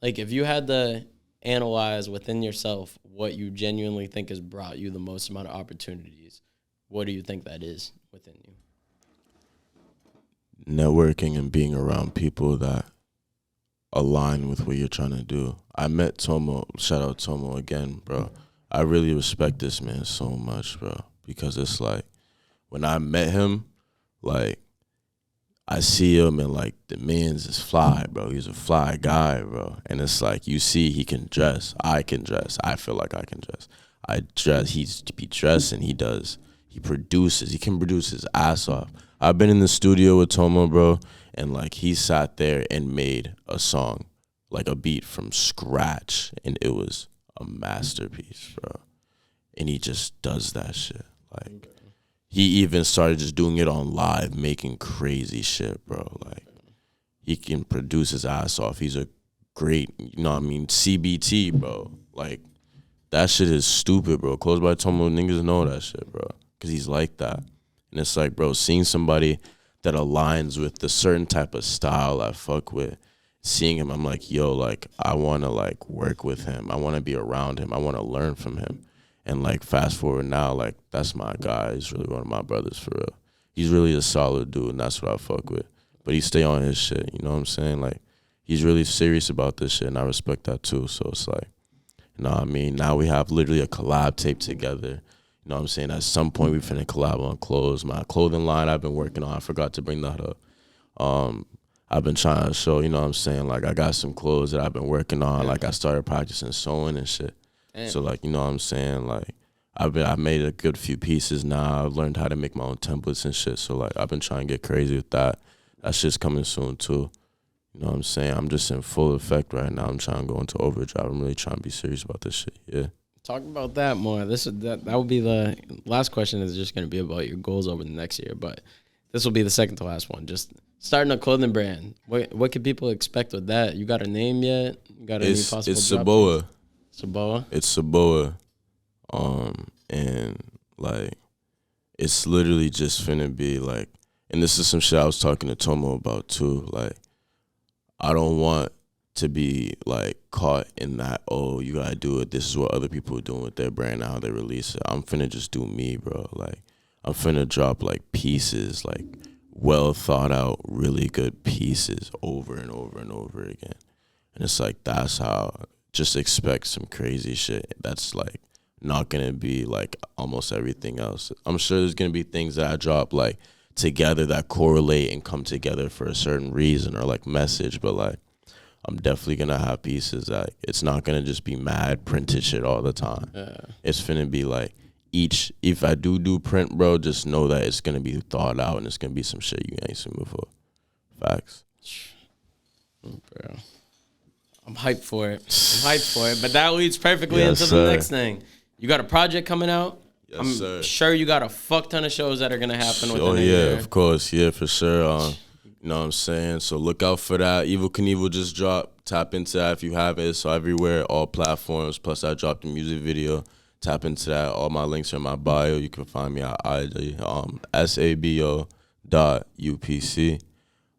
Like, if you had to analyze within yourself what you genuinely think has brought you the most amount of opportunities, what do you think that is within you? Networking and being around people that align with what you're trying to do. I met Tomo. Shout out Tomo again, bro. I really respect this man so much, bro, because it's like when I met him, like, I see him and, like, the man's is fly, bro. He's a fly guy, bro. And it's like, you see he can dress. I can dress. I feel like I can dress. I dress. He's be dressed and he does. He produces. He can produce his ass off. I've been in the studio with Tomo, bro, and, like, he sat there and made a song, like a beat from scratch, and it was a masterpiece, bro. And he just does that shit. Like, he even started just doing it on live, making crazy shit, bro. Like, he can produce his ass off. He's a great, you know what I mean, CBT, bro. Like, that shit is stupid, bro. Close by Tomo, niggas know that shit, bro. Because he's like that. And it's like, bro, seeing somebody that aligns with the certain type of style I fuck with, seeing him, I'm like, yo, like, I want to, like, work with him. I want to be around him. I want to learn from him. And like fast forward now, like that's my guy. He's really one of my brothers for real. He's really a solid dude, and that's what I fuck with. But he stay on his shit, you know what I'm saying? Like, he's really serious about this shit, and I respect that too. So it's like, you know what I mean? Now we have literally a collab tape together. You know what I'm saying? At some point, we finna collab on clothes. My clothing line I've been working on, I forgot to bring that up. I've been trying to show, you know what I'm saying? Like, I got some clothes that I've been working on. Like, I started practicing sewing and shit. Damn. So, like, you know what I'm saying? Like, I made a good few pieces now. I've learned how to make my own templates and shit. So, like, I've been trying to get crazy with that. That shit's coming soon, too. You know what I'm saying? I'm just in full effect right now. I'm trying to go into overdrive. I'm really trying to be serious about this shit, yeah. Talk about that more. That would be the last question is just going to be about your goals over the next year. But this will be the second to last one. Just starting a clothing brand. What can people expect with that? You got a name yet? You got any possible It's Saboa. Saboa? It's Saboa. And, like, it's literally just finna be, like, and this is some shit I was talking to Tomo about, too. Like, I don't want to be, like, caught in that, oh, you gotta do it. This is what other people are doing with their brand and how they release it. I'm finna just do me, bro. Like, I'm finna drop, like, pieces, like, well thought out, really good pieces over and over and over again. And it's like, that's how, just expect some crazy shit. That's, like, not gonna be, like, almost everything else. I'm sure there's gonna be things that I drop, like, together that correlate and come together for a certain reason or, like, message, but, like, I'm definitely gonna have pieces that it's not gonna just be mad printed shit all the time. Yeah. It's finna be like if I do print, bro, just know that it's gonna be thought out and it's gonna be some shit you ain't seen before. Facts. Bro, I'm hyped for it. But that leads perfectly into the next thing. You got a project coming out. Yes, I'm sure you got a fuck ton of shows that are gonna happen within a year. year. Of course, yeah, for sure. You know what I'm saying? So look out for that. Evil Kunevil just dropped. Tap into that if you haven't. It's everywhere, all platforms. Plus, I dropped a music video. Tap into that. All my links are in my bio. You can find me at IG, sabo.upc.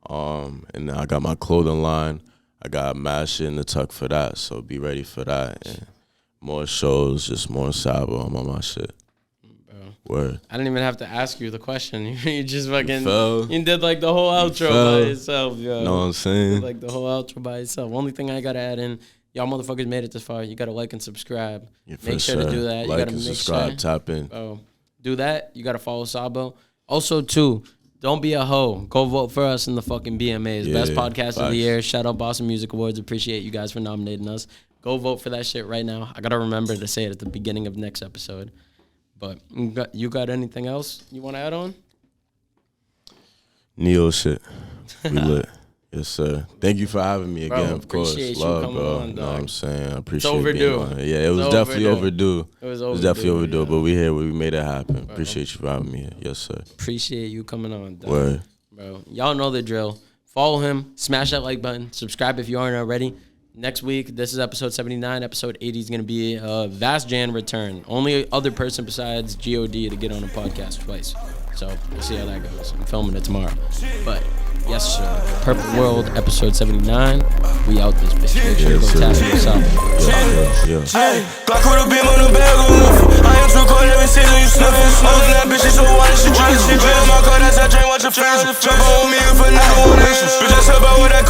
And then I got my clothing line. I got mad shit in the tuck for that. So be ready for that. And more shows, just more Sabo. I'm on my shit. Word. I didn't even have to ask you the question. You just fucking you did like the whole outro by yourself, yo. Know what I'm saying? You did like the whole outro by yourself. Only thing I gotta add in, y'all motherfuckers made it this far. You gotta like and subscribe. Yeah, make sure to do that. Like you gotta and subscribe. Tap in. Do that. You gotta follow Sabo. Also, too, don't be a hoe. Go vote for us in the fucking BMAs. Yeah, Best podcast of the year. Shout out Boston Music Awards. Appreciate you guys for nominating us. Go vote for that shit right now. I gotta remember to say it at the beginning of next episode. But you got anything else you want to add on? Neo shit. We lit. Yes, sir. Thank you for having me again, of course. Love, bro. On, you know what I'm saying? I appreciate it's overdue. Being on here. Yeah, it was definitely overdue. It was definitely overdue, but we here. We made it happen. Bro. Appreciate you for having me here. Yes, sir. Appreciate you coming on, dog. Word. Bro, y'all know the drill. Follow him. Smash that like button. Subscribe if you aren't already. Next week, this is episode 79. Episode 80 is going to be a Vast Jan return. Only other person besides G.O.D. to get on a podcast twice. So we'll see how that goes. I'm filming it tomorrow. But yes, sir. Perfect World, episode 79. We out this bitch. Make sure to go tap yourself. Hey, Glock with a beam on the bag of wolf. I am too cold, let me see you snuffing. I was in that bitch, she so white, she drinking. She been in my car, that's I drink, watch her friends. Jump on me if a nigga want it. Bitch, that's about what I